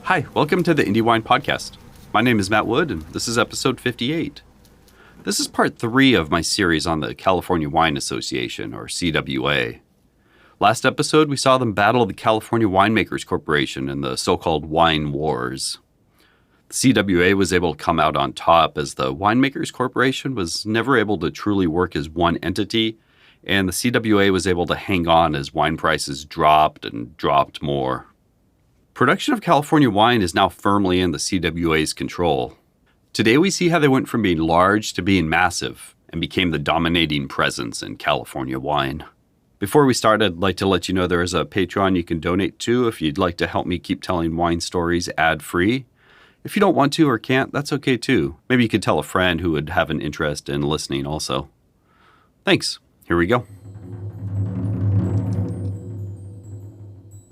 Hi, welcome to the Indie Wine Podcast. My name is Matt Wood, and this is episode 58. This is part 3 of my series on the California Wine Association, or CWA. Last episode, we saw them battle the California Winemakers Corporation in the so-called wine wars. The CWA was able to come out on top as the Winemakers Corporation was never able to truly work as one entity, and the CWA was able to hang on as wine prices dropped and dropped more. Production of California wine is now firmly in the CWA's control. Today we see how they went from being large to being massive and became the dominating presence in California wine. Before we start, I'd like to let you know there is a Patreon you can donate to if you'd like to help me keep telling wine stories ad-free. If you don't want to or can't, that's okay too. Maybe you could tell a friend who would have an interest in listening also. Thanks. Here we go.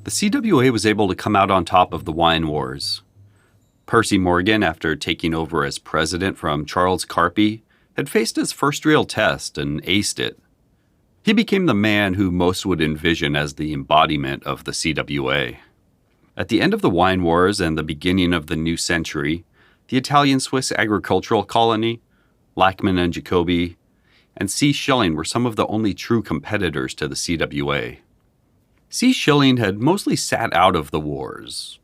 The CWA was able to come out on top of the wine wars. Percy Morgan, after taking over as president from Charles Carpy, had faced his first real test and aced it. He became the man who most would envision as the embodiment of the CWA. At the end of the wine wars and the beginning of the new century, the Italian-Swiss agricultural colony, Lachman and Jacoby, and C. Schilling were some of the only true competitors to the CWA. C. Schilling had mostly sat out of the wars.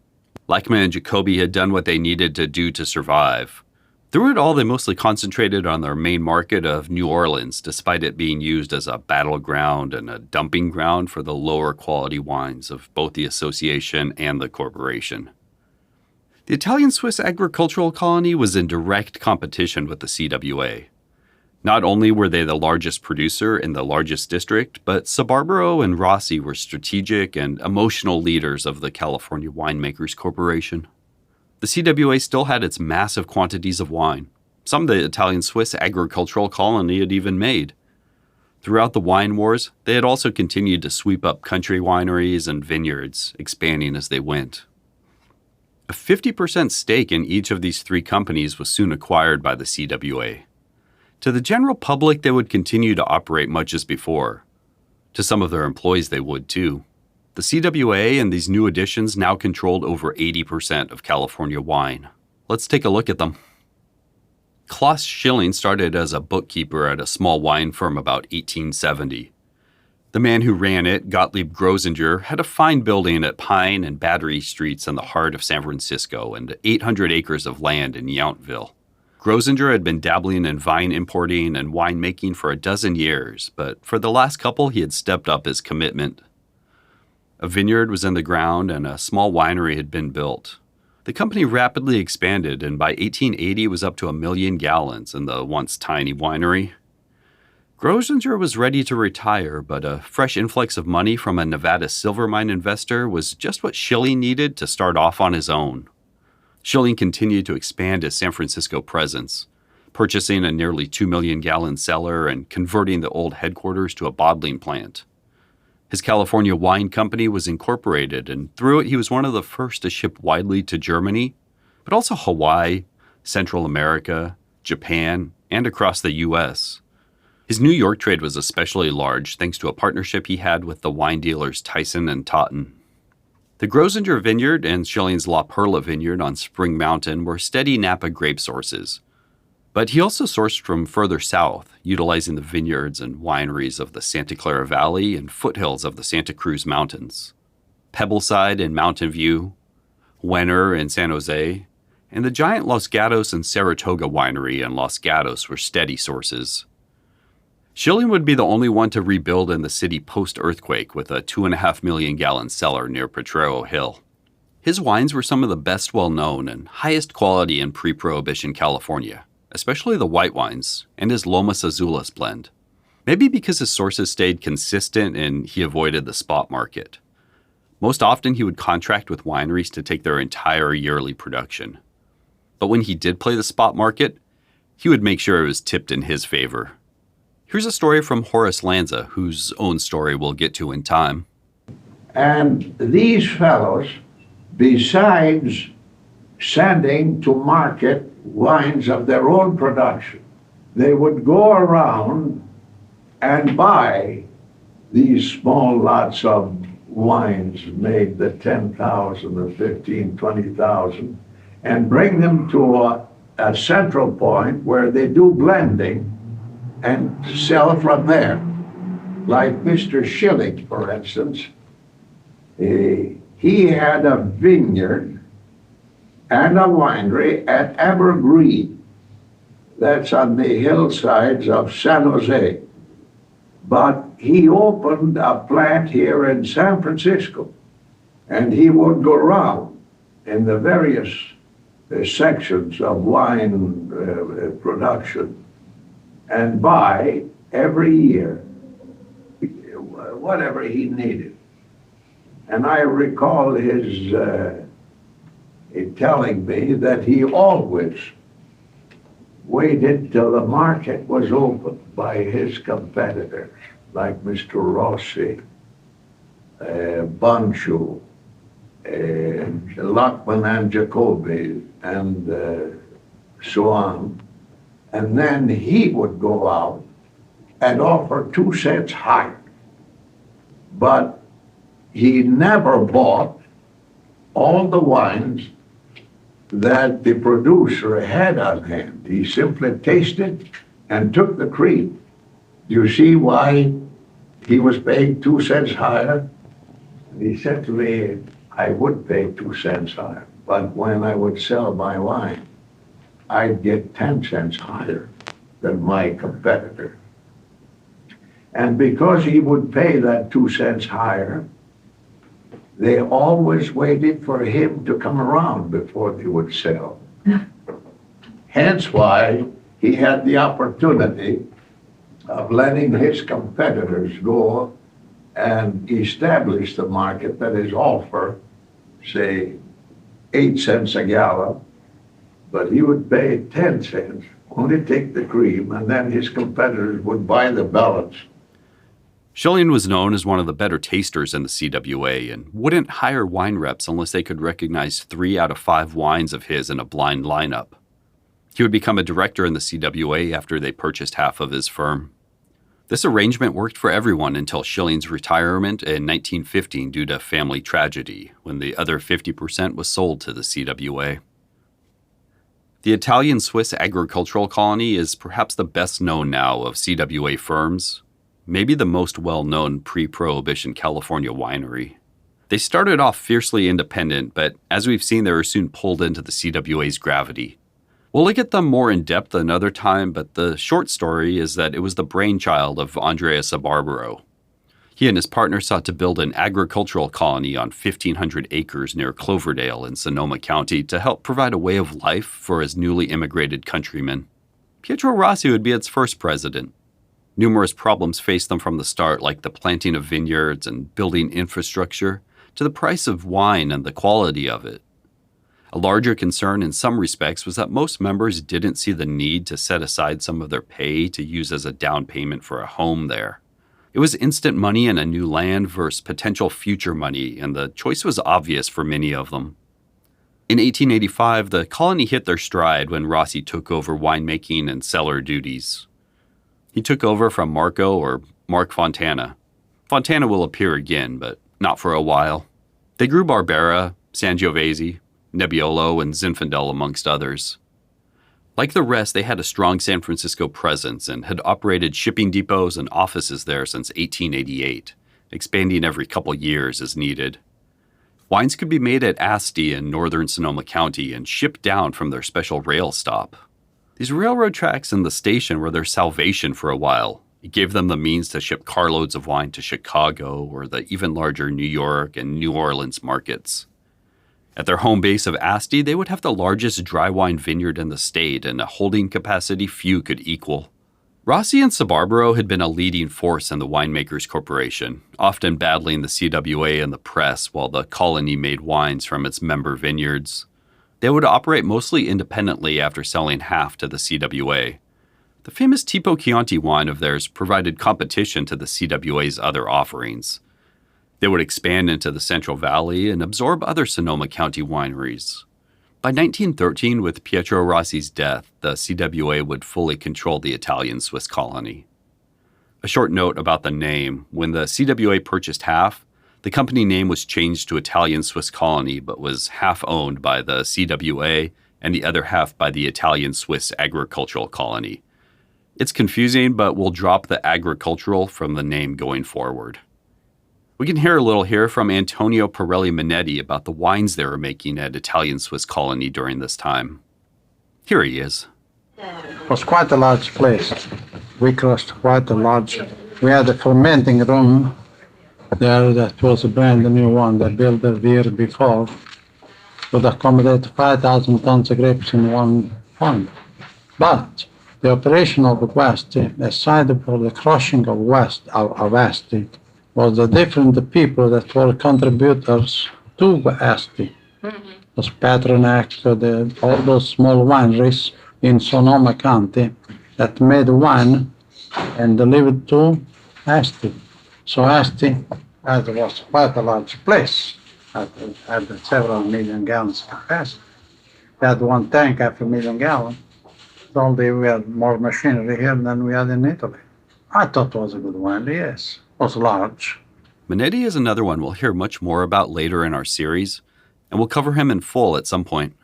Lachman and Jacoby had done what they needed to do to survive. Through it all, they mostly concentrated on their main market of New Orleans, despite it being used as a battleground and a dumping ground for the lower quality wines of both the association and the corporation. The Italian-Swiss agricultural colony was in direct competition with the CWA. Not only were they the largest producer in the largest district, but Sabarbaro and Rossi were strategic and emotional leaders of the California Winemakers Corporation. The CWA still had its massive quantities of wine, some the Italian-Swiss agricultural colony had even made. Throughout the wine wars, they had also continued to sweep up country wineries and vineyards, expanding as they went. A 50% stake in each of these three companies was soon acquired by the CWA. To the general public, they would continue to operate much as before. To some of their employees, they would too. The CWA and these new additions now controlled over 80% of California wine. Let's take a look at them. Klaus Schilling started as a bookkeeper at a small wine firm about 1870. The man who ran it, Gottlieb Grosinger, had a fine building at Pine and Battery Streets in the heart of San Francisco and 800 acres of land in Yountville. Grosinger had been dabbling in vine importing and winemaking for a dozen years, but for the last couple he had stepped up his commitment. A vineyard was in the ground and a small winery had been built. The company rapidly expanded and by 1880 was up to 1 million gallons in the once tiny winery. Grosinger was ready to retire, but a fresh influx of money from a Nevada silver mine investor was just what Schilling needed to start off on his own. Schilling continued to expand his San Francisco presence, purchasing a nearly 2 million gallon cellar and converting the old headquarters to a bottling plant. His California Wine Company was incorporated, and through it he was one of the first to ship widely to Germany, but also Hawaii, Central America, Japan, and across the U.S. His New York trade was especially large thanks to a partnership he had with the wine dealers Tyson and Totten. The Grosinger Vineyard and Schilling's La Perla Vineyard on Spring Mountain were steady Napa grape sources. But he also sourced from further south, utilizing the vineyards and wineries of the Santa Clara Valley and foothills of the Santa Cruz Mountains. Pebbleside in Mountain View, Wenner in San Jose, and the giant Los Gatos and Saratoga winery in Los Gatos were steady sources. Schilling would be the only one to rebuild in the city post-earthquake with a 2.5 million gallon cellar near Potrero Hill. His wines were some of the best well-known and highest quality in pre-Prohibition California, especially the white wines and his Lomas Azules blend. Maybe because his sources stayed consistent and he avoided the spot market. Most often he would contract with wineries to take their entire yearly production. But when he did play the spot market, he would make sure it was tipped in his favor. Here's a story from Horace Lanza, whose own story we'll get to in time. And these fellows, besides sending to market wines of their own production, they would go around and buy these small lots of wines made the 10,000 or 15, 20,000 and bring them to a central point where they do blending and sell from there. Like Mr. Schilling, for instance, he had a vineyard and a winery at Evergreen. That's on the hillsides of San Jose. But he opened a plant here in San Francisco, and he would go around in the various sections of wine production and buy every year whatever he needed. And I recall his telling me that he always waited till the market was opened by his competitors, like Mr. Rossi, Bonjour, Lockman and Jacoby, and so on. And then he would go out and offer 2 cents higher. But he never bought all the wines that the producer had on hand. He simply tasted and took the cream. You see why he was paying 2 cents higher? He said to me, I would pay 2 cents higher, but when I would sell my wine, I'd get 10 cents higher than my competitor. And because he would pay that 2 cents higher, they always waited for him to come around before they would sell. Hence why he had the opportunity of letting his competitors go and establish the market that is offer, say, 8 cents a gallon, but he would pay 10 cents, only take the cream, and then his competitors would buy the balance. Schilling was known as one of the better tasters in the CWA and wouldn't hire wine reps unless they could recognize 3 out of 5 wines of his in a blind lineup. He would become a director in the CWA after they purchased half of his firm. This arrangement worked for everyone until Schilling's retirement in 1915 due to family tragedy, when the other 50% was sold to the CWA. The Italian-Swiss agricultural colony is perhaps the best known now of CWA firms, maybe the most well-known pre-Prohibition California winery. They started off fiercely independent, but as we've seen, they were soon pulled into the CWA's gravity. We'll look at them more in depth another time, but the short story is that it was the brainchild of Andrea Sabarbaro. He and his partner sought to build an agricultural colony on 1,500 acres near Cloverdale in Sonoma County to help provide a way of life for his newly immigrated countrymen. Pietro Rossi would be its first president. Numerous problems faced them from the start, like the planting of vineyards and building infrastructure, to the price of wine and the quality of it. A larger concern in some respects was that most members didn't see the need to set aside some of their pay to use as a down payment for a home there. It was instant money and a new land versus potential future money, and the choice was obvious for many of them. In 1885, the colony hit their stride when Rossi took over winemaking and cellar duties. He took over from Mark Fontana. Fontana will appear again, but not for a while. They grew Barbera, Sangiovese, Nebbiolo, and Zinfandel, amongst others. Like the rest, they had a strong San Francisco presence and had operated shipping depots and offices there since 1888, expanding every couple years as needed. Wines could be made at Asti in northern Sonoma County and shipped down from their special rail stop. These railroad tracks and the station were their salvation for a while. It gave them the means to ship carloads of wine to Chicago or the even larger New York and New Orleans markets. At their home base of Asti, they would have the largest dry wine vineyard in the state and a holding capacity few could equal. Rossi and Sabarbaro had been a leading force in the Winemakers Corporation, often battling the CWA and the press while the colony made wines from its member vineyards. They would operate mostly independently after selling half to the CWA. The famous Tipo Chianti wine of theirs provided competition to the CWA's other offerings. They would expand into the Central Valley and absorb other Sonoma County wineries. By 1913, with Pietro Rossi's death, the CWA would fully control the Italian-Swiss colony. A short note about the name: when the CWA purchased half, The company name was changed to Italian Swiss Colony, but was half owned by the CWA and the other half by the Italian Swiss Agricultural Colony. It's confusing, but we'll drop the agricultural from the name going forward. We can hear a little here from Antonio Pirelli Minetti about the wines they were making at Italian Swiss Colony during this time. Here he is. It was quite a large place. We crossed quite a large. We had a fermenting room there that was a brand new one they built the year before. Would accommodate 5,000 tons of grapes in one pond. But the operation of Asti, aside for the crushing of Asti, was the different people that were contributors to Asti. Was Patronac, all those small wineries in Sonoma County that made wine and delivered to Asti. So Asti was quite a large place, had several million gallons capacity. They had one tank after 1 million gallons. Only we had more machinery here than we had in Italy. I thought it was a good winery, yes. It was large. Minetti is another one we'll hear much more about later in our series, and we'll cover him in full at some point.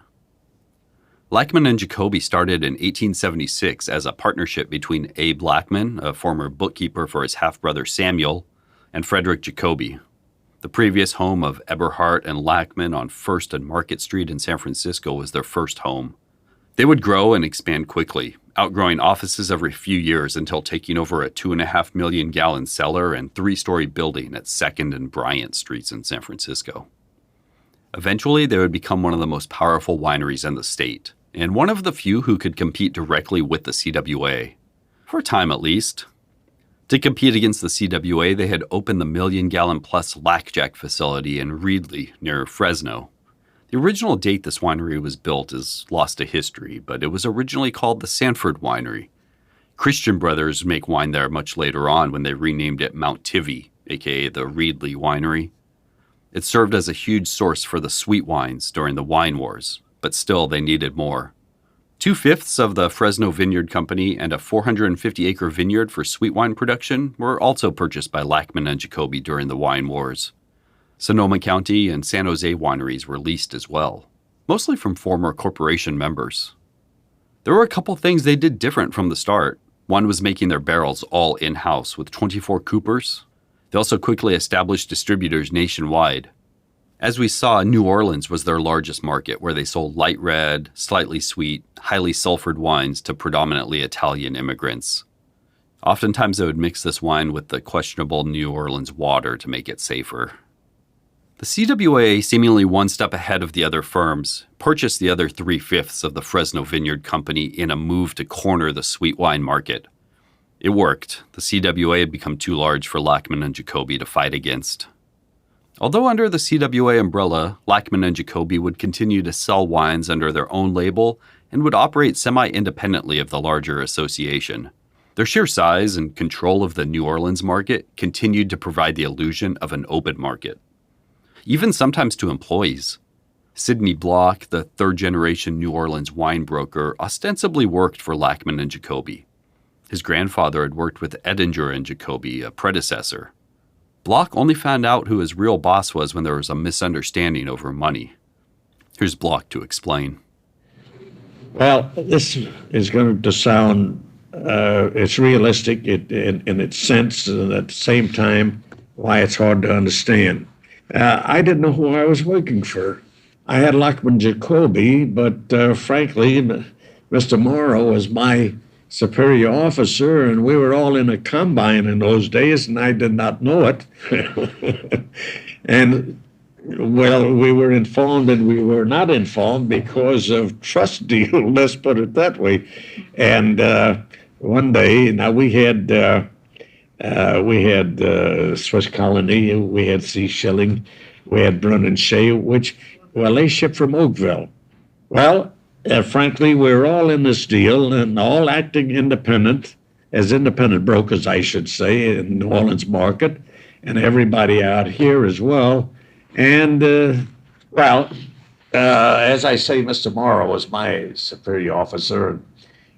Lackman and Jacoby started in 1876 as a partnership between Abe Lackman, a former bookkeeper for his half-brother Samuel, and Frederick Jacoby. The previous home of Eberhardt and Lackman on 1st and Market Street in San Francisco was their first home. They would grow and expand quickly, outgrowing offices every few years until taking over a 2.5 million gallon cellar and 3-story building at 2nd and Bryant Streets in San Francisco. Eventually, they would become one of the most powerful wineries in the state, and one of the few who could compete directly with the CWA. For a time at least. To compete against the CWA, they had opened the million-gallon-plus Lackjack facility in Reedley, near Fresno. The original date this winery was built is lost to history, but it was originally called the Sanford Winery. Christian Brothers make wine there much later on when they renamed it Mount Tivy, aka the Reedley Winery. It served as a huge source for the sweet wines during the wine wars, but still they needed more. 2/5 of the Fresno Vineyard Company and a 450-acre vineyard for sweet wine production were also purchased by Lackman and Jacoby during the wine wars. Sonoma County and San Jose wineries were leased as well, mostly from former corporation members. There were a couple things they did different from the start. One was making their barrels all in-house with 24 coopers. They also quickly established distributors nationwide. As we saw, New Orleans was their largest market, where they sold light red, slightly sweet, highly sulfured wines to predominantly Italian immigrants. Oftentimes they would mix this wine with the questionable New Orleans water to make it safer. The CWA, seemingly one step ahead of the other firms, purchased the other 3/5 of the Fresno Vineyard Company in a move to corner the sweet wine market. It worked. The CWA had become too large for Lackman and Jacoby to fight against. Although under the CWA umbrella, Lackman and Jacoby would continue to sell wines under their own label and would operate semi-independently of the larger association. Their sheer size and control of the New Orleans market continued to provide the illusion of an open market, even sometimes to employees. Sidney Block, the third-generation New Orleans wine broker, ostensibly worked for Lackman and Jacoby. His grandfather had worked with Edinger and Jacoby, a predecessor. Block only found out who his real boss was when there was a misunderstanding over money. Here's Block to explain. Well, this is going to sound, it's realistic in its sense, and at the same time, why it's hard to understand. I didn't know who I was working for. I had Lackman Jacoby, but frankly, Mr. Morrow was my superior officer, and we were all in a combine in those days, and I did not know it. And, well, we were informed and we were not informed because of trust deal, let's put it that way. And one day, now we had Swiss Colony, we had Sea Shilling, we had Brun and Shea, which, well, they shipped from Oakville. Well, frankly, we're all in this deal and all acting independent, as independent brokers, I should say, in the New Orleans market, and everybody out here as well. And, as I say, Mr. Morrow was my superior officer. And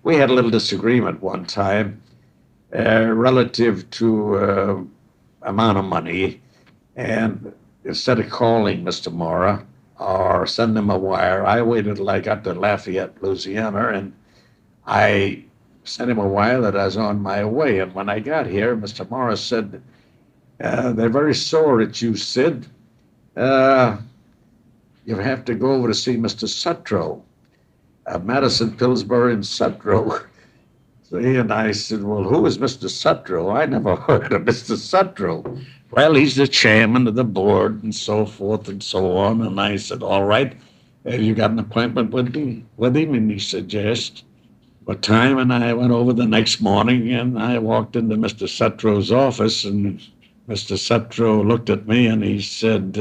we had a little disagreement one time relative to amount of money. And instead of calling Mr. Mora or sending him a wire, I waited till I got to Lafayette, Louisiana, and I sent him a wire that I was on my way. And when I got here, Mr. Mora said, they're very sore at you, Sid. You have to go over to see Mr. Sutro, Madison, Pillsbury, and Sutro. See, and I said, well, who is Mr. Sutro? I never heard of Mr. Sutro. Well, he's the chairman of the board and so forth and so on. And I said, all right, have you got an appointment with him? And he said, yes. What time? And I went over the next morning and I walked into Mr. Sutro's office, and Mr. Sutro looked at me and he said,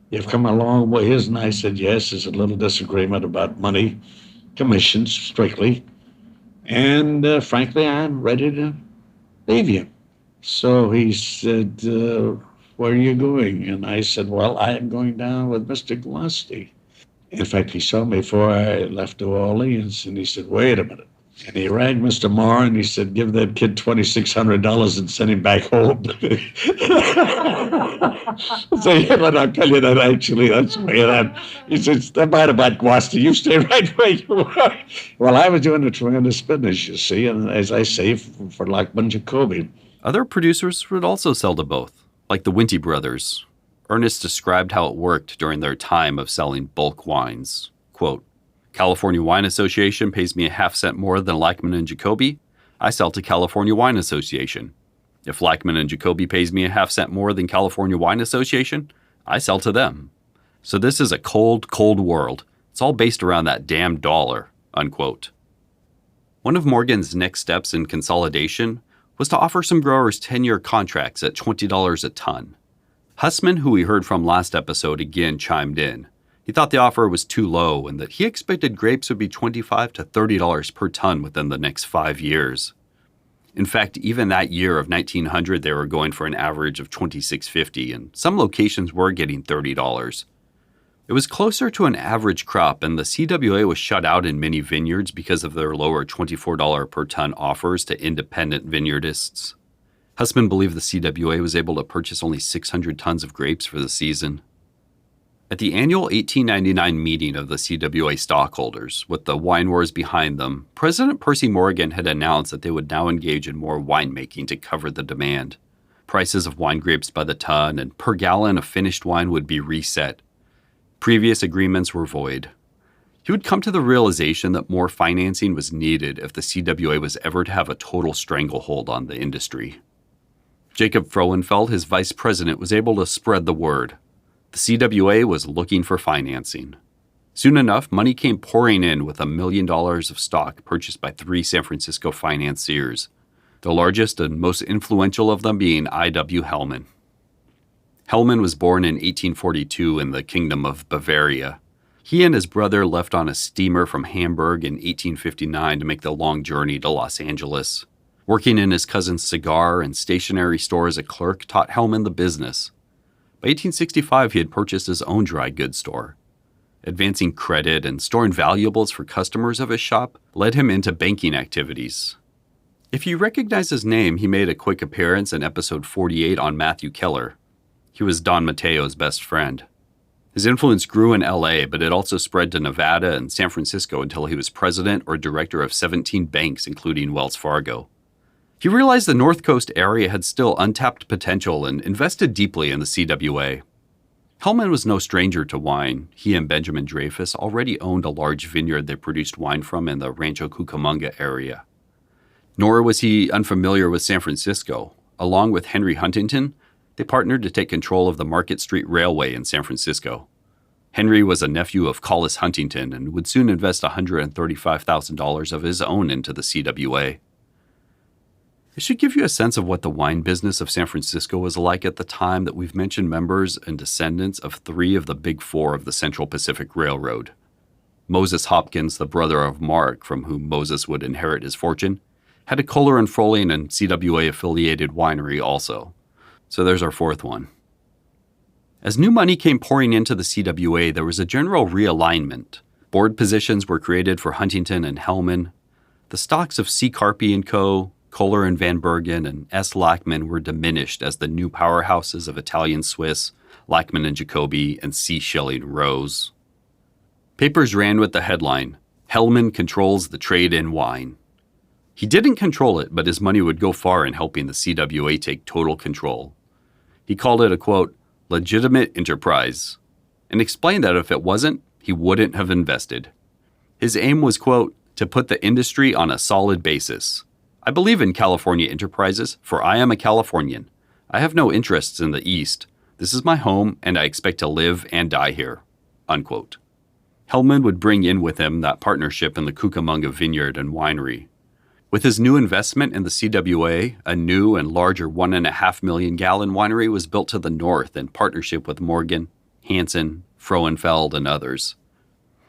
you've come a long ways. And I said, yes, there's a little disagreement about money, commissions strictly. And frankly, I'm ready to leave you. So he said, where are you going? And I said, well, I am going down with Mr. Glusty. In fact, he saw me before I left New Orleans, and he said, wait a minute. And he rang Mr. Moore, and he said, give that kid $2,600 and send him back home. So, yeah, but I'll tell you that actually, that's the way that. He says, that might about Gloucester, you stay right where you are. Well, I was doing a tremendous business, you see, and as I say, for Lockman Jacoby. Other producers would also sell to both, like the Winty brothers. Ernest described how it worked during their time of selling bulk wines. Quote, California Wine Association pays me a half cent more than Lackman and Jacoby. I sell to California Wine Association. If Lackman and Jacoby pays me a half cent more than California Wine Association, I sell to them. So this is a cold, cold world. It's all based around that damn dollar, unquote. One of Morgan's next steps in consolidation was to offer some growers 10-year contracts at $20 a ton. Hussman, who we heard from last episode, again chimed in. He thought the offer was too low and that he expected grapes would be $25 to $30 per ton within the next 5 years. In fact, even that year of 1900, they were going for an average of $26.50, and some locations were getting $30. It was closer to an average crop, and the CWA was shut out in many vineyards because of their lower $24 per ton offers to independent vineyardists. Hussman believed the CWA was able to purchase only 600 tons of grapes for the season. At the annual 1899 meeting of the CWA stockholders, with the wine wars behind them, President Percy Morgan had announced that they would now engage in more winemaking to cover the demand. Prices of wine grapes by the ton and per gallon of finished wine would be reset. Previous agreements were void. He would come to the realization that more financing was needed if the CWA was ever to have a total stranglehold on the industry. Jacob Frohenfeld, his vice president, was able to spread the word. The CWA was looking for financing. Soon enough, money came pouring in with $1 million of stock purchased by 3 San Francisco financiers, the largest and most influential of them being I.W. Hellman. Hellman was born in 1842 in the Kingdom of Bavaria. He and his brother left on a steamer from Hamburg in 1859 to make the long journey to Los Angeles. Working in his cousin's cigar and stationery store as a clerk taught Hellman the business. By 1865, he had purchased his own dry goods store. Advancing credit and storing valuables for customers of his shop led him into banking activities. If you recognize his name, he made a quick appearance in episode 48 on Matthew Keller. He was Don Mateo's best friend. His influence grew in LA, but it also spread to Nevada and San Francisco until he was president or director of 17 banks, including Wells Fargo. He realized the North Coast area had still untapped potential and invested deeply in the CWA. Hellman was no stranger to wine. He and Benjamin Dreyfus already owned a large vineyard they produced wine from in the Rancho Cucamonga area. Nor was he unfamiliar with San Francisco. Along with Henry Huntington, they partnered to take control of the Market Street Railway in San Francisco. Henry was a nephew of Collis Huntington and would soon invest $135,000 of his own into the CWA. It should give you a sense of what the wine business of San Francisco was like at the time that we've mentioned members and descendants of 3 of the big 4 of the Central Pacific Railroad. Moses Hopkins, the brother of Mark, from whom Moses would inherit his fortune, had a Kohler and Froling and CWA-affiliated winery also. So there's our 4th one. As new money came pouring into the CWA, there was a general realignment. Board positions were created for Huntington and Hellman. The stocks of C. Carpi & Co., Kohler and Van Bergen and S. Lachman were diminished as the new powerhouses of Italian Swiss, Lachman and Jacobi, and C. Schilling rose. Papers ran with the headline, "Hellman controls the trade in wine." He didn't control it, but his money would go far in helping the CWA take total control. He called it a, quote, legitimate enterprise, and explained that if it wasn't, he wouldn't have invested. His aim was, quote, to put the industry on a solid basis. I believe in California enterprises, for I am a Californian. I have no interests in the East. This is my home, and I expect to live and die here, unquote. Hellman would bring in with him that partnership in the Cucamonga vineyard and winery. With his new investment in the CWA, a new and larger 1.5 million gallon winery was built to the north in partnership with Morgan, Hansen, Frohenfeld, and others.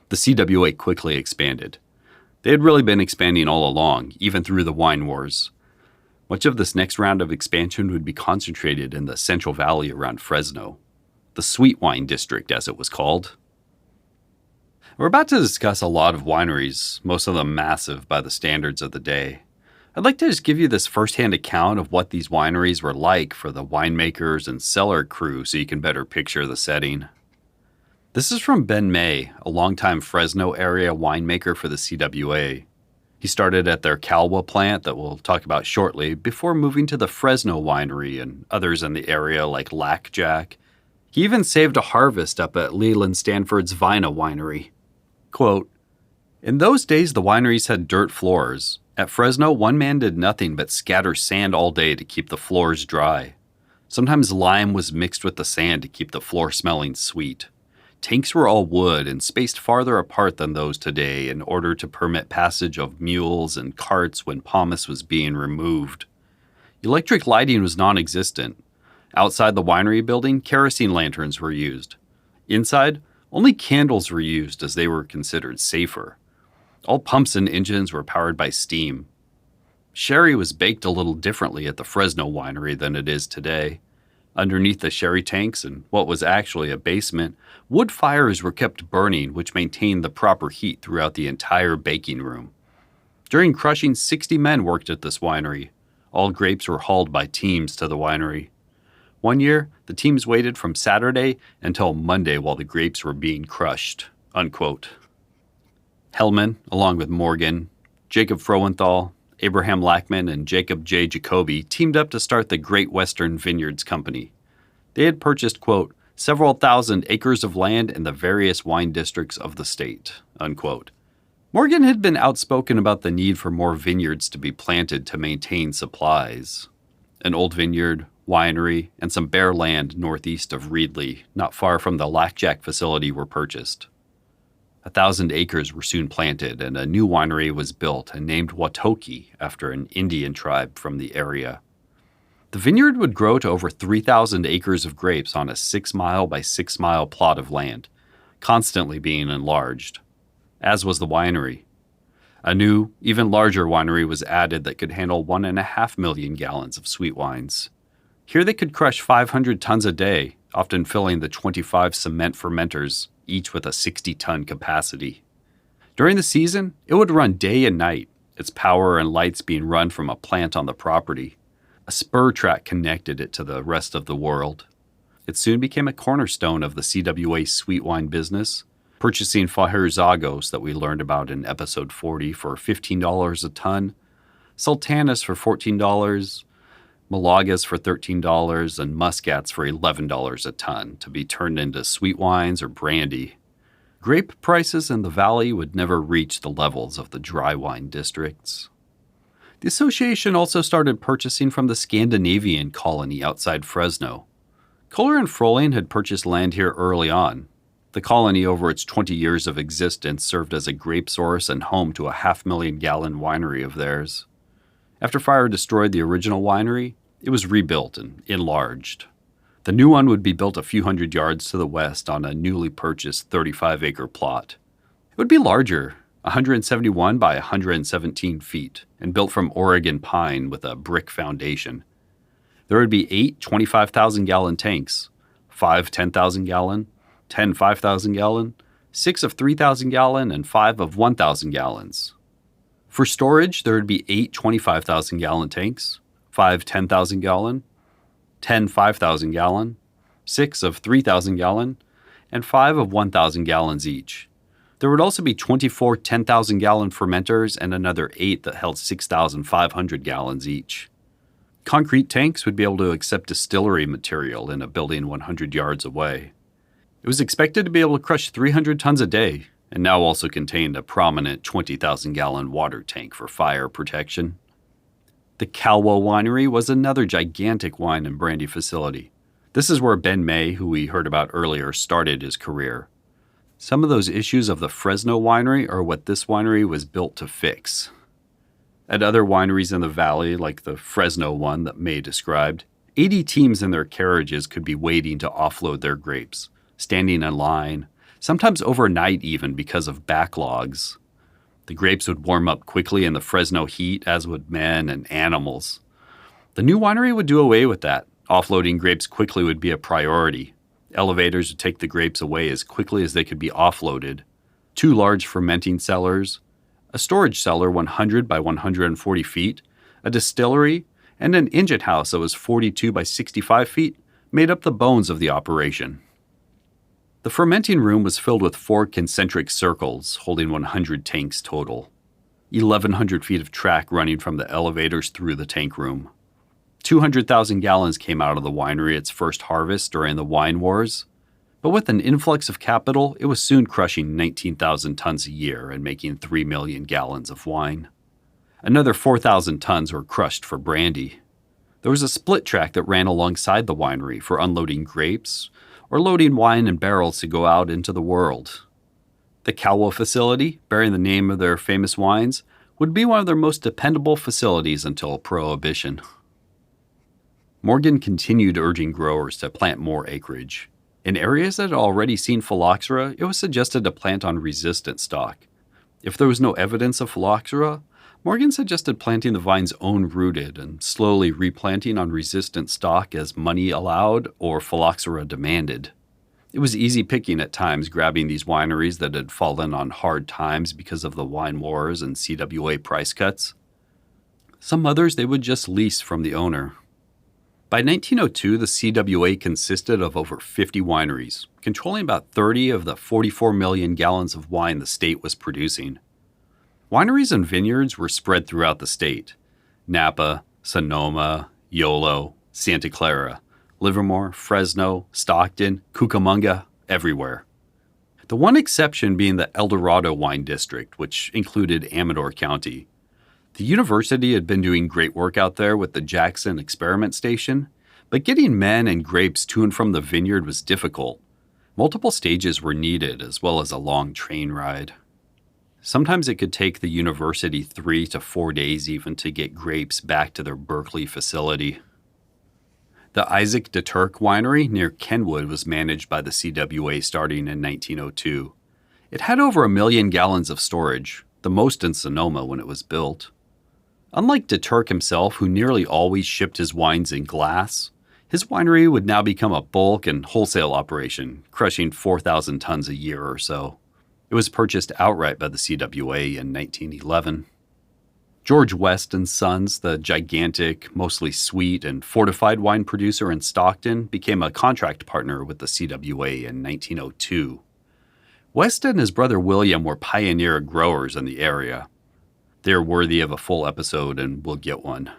The CWA quickly expanded. They had really been expanding all along, even through the wine wars. Much of this next round of expansion would be concentrated in the Central Valley around Fresno, the Sweet Wine District, as it was called. We're about to discuss a lot of wineries, most of them massive by the standards of the day. I'd like to just give you this firsthand account of what these wineries were like for the winemakers and cellar crew so you can better picture the setting. This is from Ben May, a longtime Fresno area winemaker for the CWA. He started at their Calwa plant that we'll talk about shortly before moving to the Fresno winery and others in the area like Lac Jack. He even saved a harvest up at Leland Stanford's Vina winery. Quote, in those days the wineries had dirt floors. At Fresno, one man did nothing but scatter sand all day to keep the floors dry. Sometimes lime was mixed with the sand to keep the floor smelling sweet. Tanks were all wood and spaced farther apart than those today in order to permit passage of mules and carts when pomace was being removed. Electric lighting was non-existent. Outside the winery building, kerosene lanterns were used. Inside, only candles were used as they were considered safer. All pumps and engines were powered by steam. Sherry was baked a little differently at the Fresno winery than it is today. Underneath the sherry tanks and what was actually a basement, wood fires were kept burning, which maintained the proper heat throughout the entire baking room. During crushing, 60 men worked at this winery. All grapes were hauled by teams to the winery. One year, the teams waited from Saturday until Monday while the grapes were being crushed, unquote. Hellman, along with Morgan, Jacob Frohenthal, Abraham Lachman, and Jacob J. Jacobi teamed up to start the Great Western Vineyards Company. They had purchased, quote, several thousand acres of land in the various wine districts of the state, unquote. Morgan had been outspoken about the need for more vineyards to be planted to maintain supplies. An old vineyard, winery, and some bare land northeast of Reedley, not far from the Lac Jack facility, were purchased. 1,000 acres were soon planted, and a new winery was built and named Watoki after an Indian tribe from the area. The vineyard would grow to over 3,000 acres of grapes on a 6-mile by 6-mile plot of land, constantly being enlarged, as was the winery. A new, even larger winery was added that could handle 1.5 million gallons of sweet wines. Here they could crush 500 tons a day, often filling the 25 cement fermenters, each with a 60-ton capacity. During the season, it would run day and night, its power and lights being run from a plant on the property. A spur track connected it to the rest of the world. It soon became a cornerstone of the CWA sweet wine business, purchasing Fajer Zagos that we learned about in episode 40 for $15 a ton, Sultanas for $14, Malagas for $13, and Muscats for $11 a ton to be turned into sweet wines or brandy. Grape prices in the valley would never reach the levels of the dry wine districts. The association also started purchasing from the Scandinavian colony outside Fresno. Kohler and Froehling had purchased land here early on. The colony, over its 20 years of existence, served as a grape source and home to a 500,000-gallon winery of theirs. After fire destroyed the original winery, it was rebuilt and enlarged. The new one would be built a few hundred yards to the west on a newly purchased 35-acre plot. It would be larger, 171 by 117 feet, and built from Oregon pine with a brick foundation. There would be 8 25,000-gallon tanks, 5 10,000-gallon, 10 5,000-gallon, 6 of 3,000-gallon, and 5 of 1,000 gallons. For storage, there would be 8 25,000-gallon tanks, 5 10,000-gallon, 10 5,000-gallon, 6 of 3,000-gallon, and 5 of 1,000 gallons each. There would also be 24 10,000-gallon fermenters and another 8 that held 6,500 gallons each. Concrete tanks would be able to accept distillery material in a building 100 yards away. It was expected to be able to crush 300 tons a day, and now also contained a prominent 20,000-gallon water tank for fire protection. The CWA winery was another gigantic wine and brandy facility. This is where Ben May, who we heard about earlier, started his career. Some of those issues of the Fresno winery are what this winery was built to fix. At other wineries in the valley, like the Fresno one that May described, 80 teams in their carriages could be waiting to offload their grapes, standing in line, sometimes overnight even because of backlogs. The grapes would warm up quickly in the Fresno heat, as would men and animals. The new winery would do away with that. Offloading grapes quickly would be a priority. Elevators would take the grapes away as quickly as they could be offloaded. 2 large fermenting cellars, a storage cellar 100 by 140 feet, a distillery, and an engine house that was 42 by 65 feet made up the bones of the operation. The fermenting room was filled with 4 concentric circles holding 100 tanks total. 1,100 feet of track running from the elevators through the tank room. 200,000 gallons came out of the winery its first harvest during the wine wars, but with an influx of capital, it was soon crushing 19,000 tons a year and making 3 million gallons of wine. Another 4,000 tons were crushed for brandy. There was a split track that ran alongside the winery for unloading grapes or loading wine in barrels to go out into the world. The CWA facility, bearing the name of their famous wines, would be one of their most dependable facilities until Prohibition. Morgan continued urging growers to plant more acreage. In areas that had already seen phylloxera, it was suggested to plant on resistant stock. If there was no evidence of phylloxera, Morgan suggested planting the vines own-rooted and slowly replanting on resistant stock as money allowed or phylloxera demanded. It was easy picking at times, grabbing these wineries that had fallen on hard times because of the wine wars and CWA price cuts. Some others they would just lease from the owner. By 1902, the CWA consisted of over 50 wineries, controlling about 30 of the 44 million gallons of wine the state was producing. Wineries and vineyards were spread throughout the state: Napa, Sonoma, Yolo, Santa Clara, Livermore, Fresno, Stockton, Cucamonga, everywhere. The one exception being the El Dorado Wine District, which included Amador County. The university had been doing great work out there with the Jackson Experiment Station, but getting men and grapes to and from the vineyard was difficult. Multiple stages were needed, as well as a long train ride. Sometimes it could take the university 3 to 4 days even to get grapes back to their Berkeley facility. The Isaac de Turk winery near Kenwood was managed by the CWA starting in 1902. It had over 1 million gallons of storage, the most in Sonoma when it was built. Unlike de Turk himself, who nearly always shipped his wines in glass, his winery would now become a bulk and wholesale operation, crushing 4,000 tons a year or so. It was purchased outright by the CWA in 1911. George West and Sons, the gigantic, mostly sweet and fortified wine producer in Stockton, became a contract partner with the CWA in 1902. West and his brother William were pioneer growers in the area. They're worthy of a full episode, and we'll get one.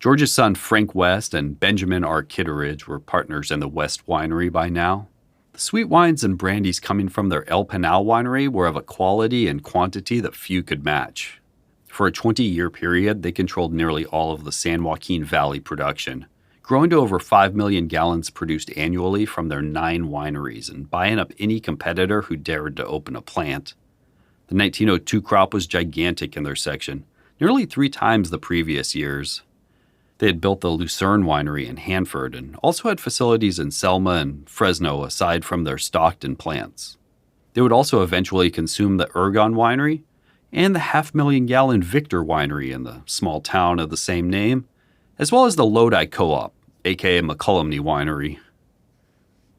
George's son Frank West and Benjamin R. Kitteridge were partners in the West Winery by now. The sweet wines and brandies coming from their El Pinal winery were of a quality and quantity that few could match. For a 20-year period, they controlled nearly all of the San Joaquin Valley production, growing to over 5 million gallons produced annually from their 9 wineries and buying up any competitor who dared to open a plant. The 1902 crop was gigantic in their section, nearly 3 times the previous years. They had built the Lucerne winery in Hanford and also had facilities in Selma and Fresno aside from their Stockton plants. They would also eventually consume the Ergon winery and the 500,000-gallon Victor winery in the small town of the same name, as well as the Lodi Co-op, aka McCullumney winery.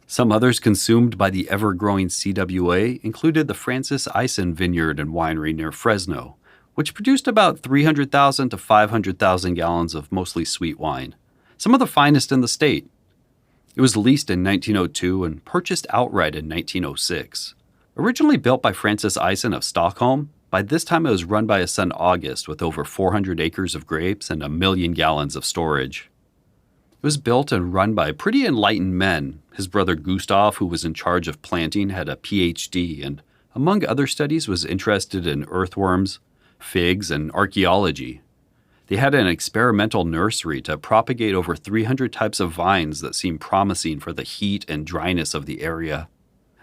Some others consumed by the ever-growing CWA included the Francis Eisen Vineyard and Winery near Fresno, which produced about 300,000 to 500,000 gallons of mostly sweet wine, some of the finest in the state. It was leased in 1902 and purchased outright in 1906. Originally built by Francis Eisen of Stockholm, by this time it was run by his son August with over 400 acres of grapes and 1 million gallons of storage. It was built and run by pretty enlightened men. His brother Gustav, who was in charge of planting, had a PhD and, among other studies, was interested in earthworms, figs, and archaeology. They had an experimental nursery to propagate over 300 types of vines that seemed promising for the heat and dryness of the area.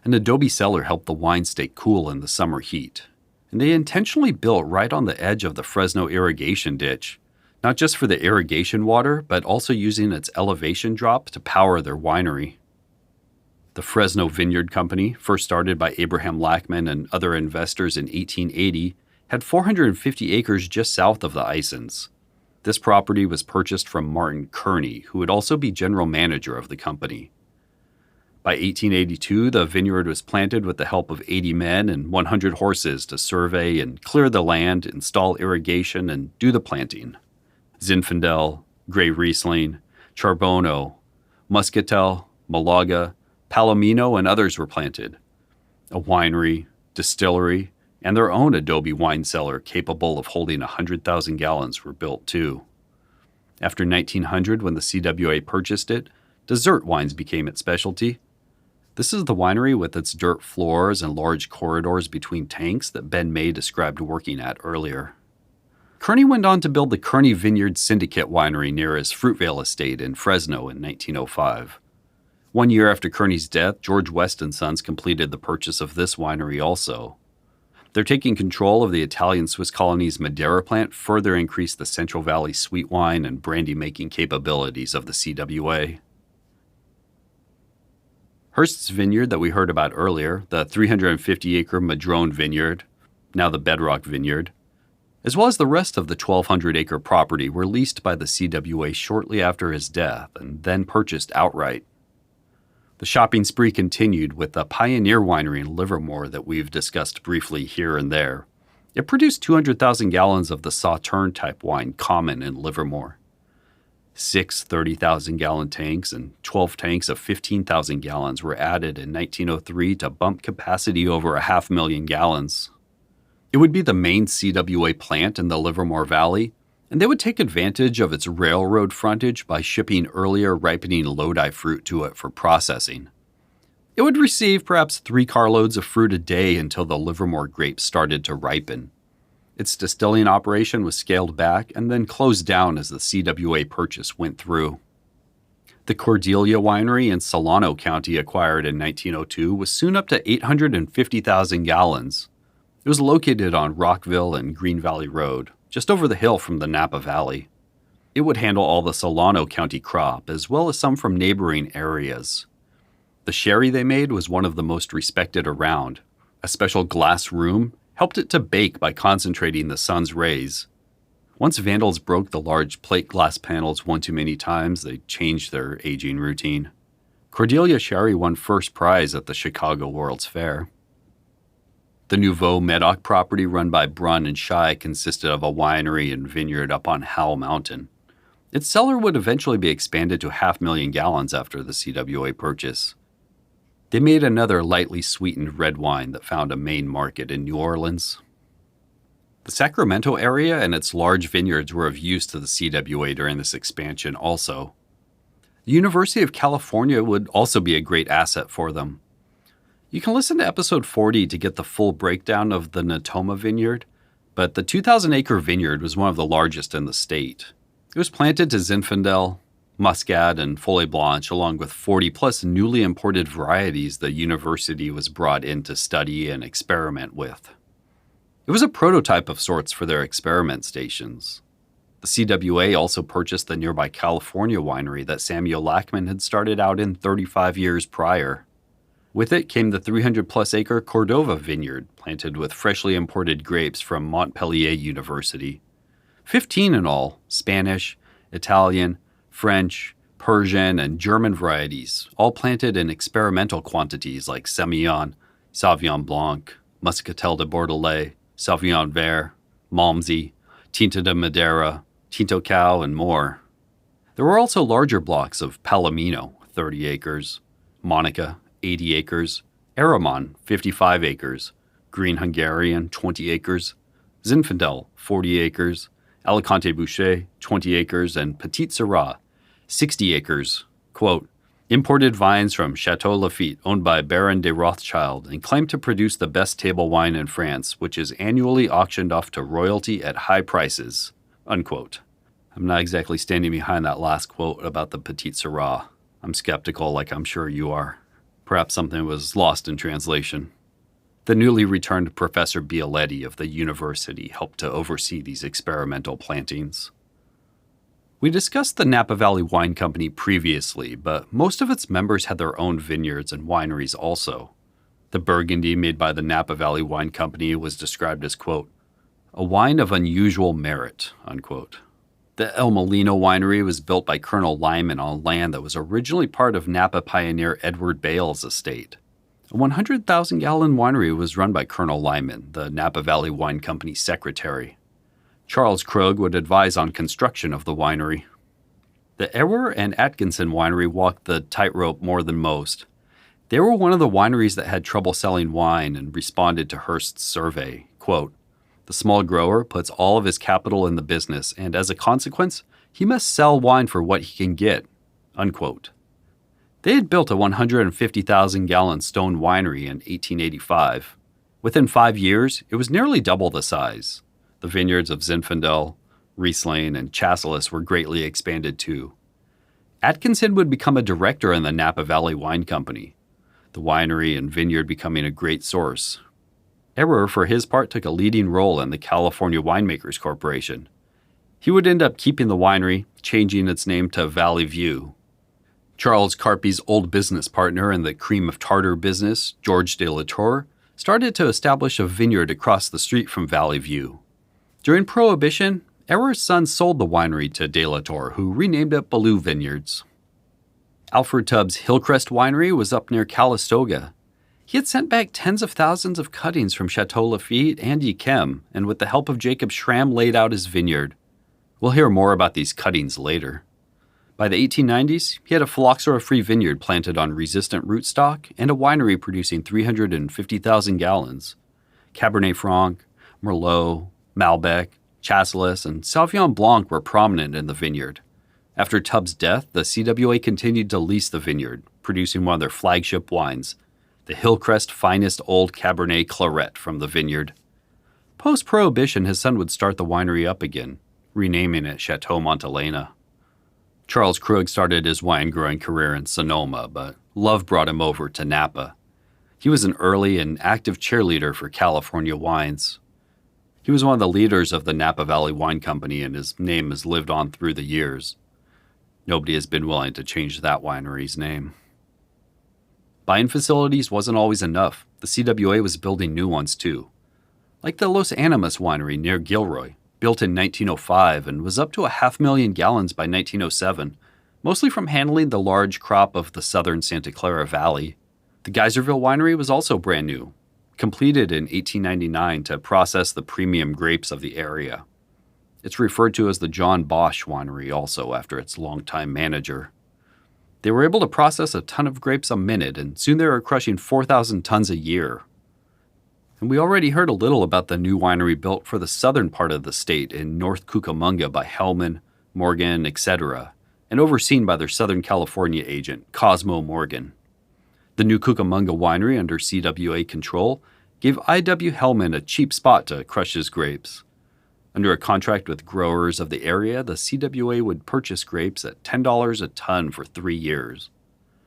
An adobe cellar helped the wine stay cool in the summer heat. And they intentionally built right on the edge of the Fresno irrigation ditch, not just for the irrigation water, but also using its elevation drop to power their winery. The Fresno Vineyard Company, first started by Abraham Lackman and other investors in 1880, had 450 acres just south of the Eisens. This property was purchased from Martin Kearney, who would also be general manager of the company. By 1882, the vineyard was planted with the help of 80 men and 100 horses to survey and clear the land, install irrigation, and do the planting. Zinfandel, Grey Riesling, Charbonneau, Muscatel, Malaga, Palomino, and others were planted. A winery, distillery, and their own adobe wine cellar capable of holding 100,000 gallons were built too. After 1900, when the CWA purchased it, dessert wines became its specialty. This is the winery with its dirt floors and large corridors between tanks that Ben May described working at earlier. Kearney went on to build the Kearney Vineyard Syndicate winery near his Fruitvale estate in Fresno in 1905. 1 year after Kearney's death, George West & Sons completed the purchase of this winery also. Their taking control of the Italian Swiss colony's Madeira plant further increased the Central Valley sweet wine and brandy-making capabilities of the CWA. Hearst's vineyard that we heard about earlier, the 350-acre Madrone Vineyard, now the Bedrock Vineyard, as well as the rest of the 1,200-acre property were leased by the CWA shortly after his death and then purchased outright. The shopping spree continued with the Pioneer Winery in Livermore that we've discussed briefly here and there. It produced 200,000 gallons of the Sauterne-type wine common in Livermore. 6 30,000-gallon tanks and 12 tanks of 15,000 gallons were added in 1903 to bump capacity over 500,000 gallons. It would be the main CWA plant in the Livermore Valley, and they would take advantage of its railroad frontage by shipping earlier ripening Lodi fruit to it for processing. It would receive perhaps 3 carloads of fruit a day until the Livermore grapes started to ripen. Its distilling operation was scaled back and then closed down as the CWA purchase went through. The Cordelia Winery in Solano County, acquired in 1902, was soon up to 850,000 gallons. It was located on Rockville and Green Valley Road, just over the hill from the Napa Valley. It would handle all the Solano County crop, as well as some from neighboring areas. The sherry they made was one of the most respected around. A special glass room helped it to bake by concentrating the sun's rays. Once vandals broke the large plate glass panels one too many times, they changed their aging routine. Cordelia Sherry won first prize at the Chicago World's Fair. The Nouveau Medoc property run by Brunn and Schei consisted of a winery and vineyard up on Howell Mountain. Its cellar would eventually be expanded to 500,000 gallons after the CWA purchase. They made another lightly sweetened red wine that found a main market in New Orleans. The Sacramento area and its large vineyards were of use to the CWA during this expansion also. The University of California would also be a great asset for them. You can listen to episode 40 to get the full breakdown of the Natoma Vineyard, but the 2,000-acre vineyard was one of the largest in the state. It was planted to Zinfandel, Muscat, and Folie Blanche, along with 40-plus newly imported varieties the university was brought in to study and experiment with. It was a prototype of sorts for their experiment stations. The CWA also purchased the nearby California winery that Samuel Lackman had started out in 35 years prior. With it came the 300-plus acre Cordova vineyard, planted with freshly imported grapes from Montpellier University. 15 in all, Spanish, Italian, French, Persian, and German varieties, all planted in experimental quantities like Semillon, Sauvignon Blanc, Muscatel de Bordelais, Sauvignon Vert, Malmsey, Tinta de Madeira, Tinto Cow, and more. There were also larger blocks of Palomino, 30 acres, Monica, 80 acres, Aramon, 55 acres, Green Hungarian, 20 acres, Zinfandel, 40 acres, Alicante Boucher, 20 acres, and Petit Syrah, 60 acres. Quote, imported vines from Chateau Lafite, owned by Baron de Rothschild, and claimed to produce the best table wine in France, which is annually auctioned off to royalty at high prices. Unquote. I'm not exactly standing behind that last quote about the Petit Syrah. I'm skeptical, like I'm sure you are. Perhaps something was lost in translation. The newly returned Professor Bialetti of the university helped to oversee these experimental plantings. We discussed the Napa Valley Wine Company previously, but most of its members had their own vineyards and wineries also. The Burgundy made by the Napa Valley Wine Company was described as, quote, a wine of unusual merit, unquote. The El Molino winery was built by Colonel Lyman on land that was originally part of Napa pioneer Edward Bales' estate. A 100,000-gallon winery was run by Colonel Lyman, the Napa Valley Wine Company secretary. Charles Krug would advise on construction of the winery. The Ewer and Atkinson winery walked the tightrope more than most. They were one of the wineries that had trouble selling wine and responded to Hearst's survey, quote, the small grower puts all of his capital in the business, and as a consequence, he must sell wine for what he can get, unquote. They had built a 150,000-gallon stone winery in 1885. Within 5 years, it was nearly double the size. The vineyards of Zinfandel, Riesling, and Chasselas were greatly expanded too. Atkinson would become a director in the Napa Valley Wine Company, the winery and vineyard becoming a great source. Ewer, for his part, took a leading role in the California Winemakers Corporation. He would end up keeping the winery, changing its name to Valley View. Charles Carpy's old business partner in the cream of tartar business, George de la Tour, started to establish a vineyard across the street from Valley View. During Prohibition, Ewer's son sold the winery to de la Tour, who renamed it Ballou Vineyards. Alfred Tubbs' Hillcrest Winery was up near Calistoga. He had sent back tens of thousands of cuttings from Chateau Lafite and Yquem, and with the help of Jacob Schramm laid out his vineyard. We'll hear more about these cuttings later. By the 1890s, he had a phylloxera-free vineyard planted on resistant rootstock and a winery producing 350,000 gallons. Cabernet Franc, Merlot, Malbec, Chasselas, and Sauvignon Blanc were prominent in the vineyard. After Tubbs' death, the CWA continued to lease the vineyard, producing one of their flagship wines, the Hillcrest Finest Old Cabernet Claret from the vineyard. Post-Prohibition, his son would start the winery up again, renaming it Chateau Montelena. Charles Krug started his wine-growing career in Sonoma, but love brought him over to Napa. He was an early and active cheerleader for California wines. He was one of the leaders of the Napa Valley Wine Company, and his name has lived on through the years. Nobody has been willing to change that winery's name. Buying facilities wasn't always enough. The CWA was building new ones too. Like the Los Animas winery near Gilroy, built in 1905 and was up to 500,000 gallons by 1907, mostly from handling the large crop of the southern Santa Clara Valley. The Geyserville winery was also brand new, completed in 1899 to process the premium grapes of the area. It's referred to as the John Bosch Winery also after its longtime manager. They were able to process a ton of grapes a minute, and soon they were crushing 4,000 tons a year. And we already heard a little about the new winery built for the southern part of the state in North Cucamonga by Hellman, Morgan, etc., and overseen by their Southern California agent, Cosmo Morgan. The new Cucamonga winery under CWA control gave I.W. Hellman a cheap spot to crush his grapes. Under a contract with growers of the area, the CWA would purchase grapes at $10 a ton for 3 years.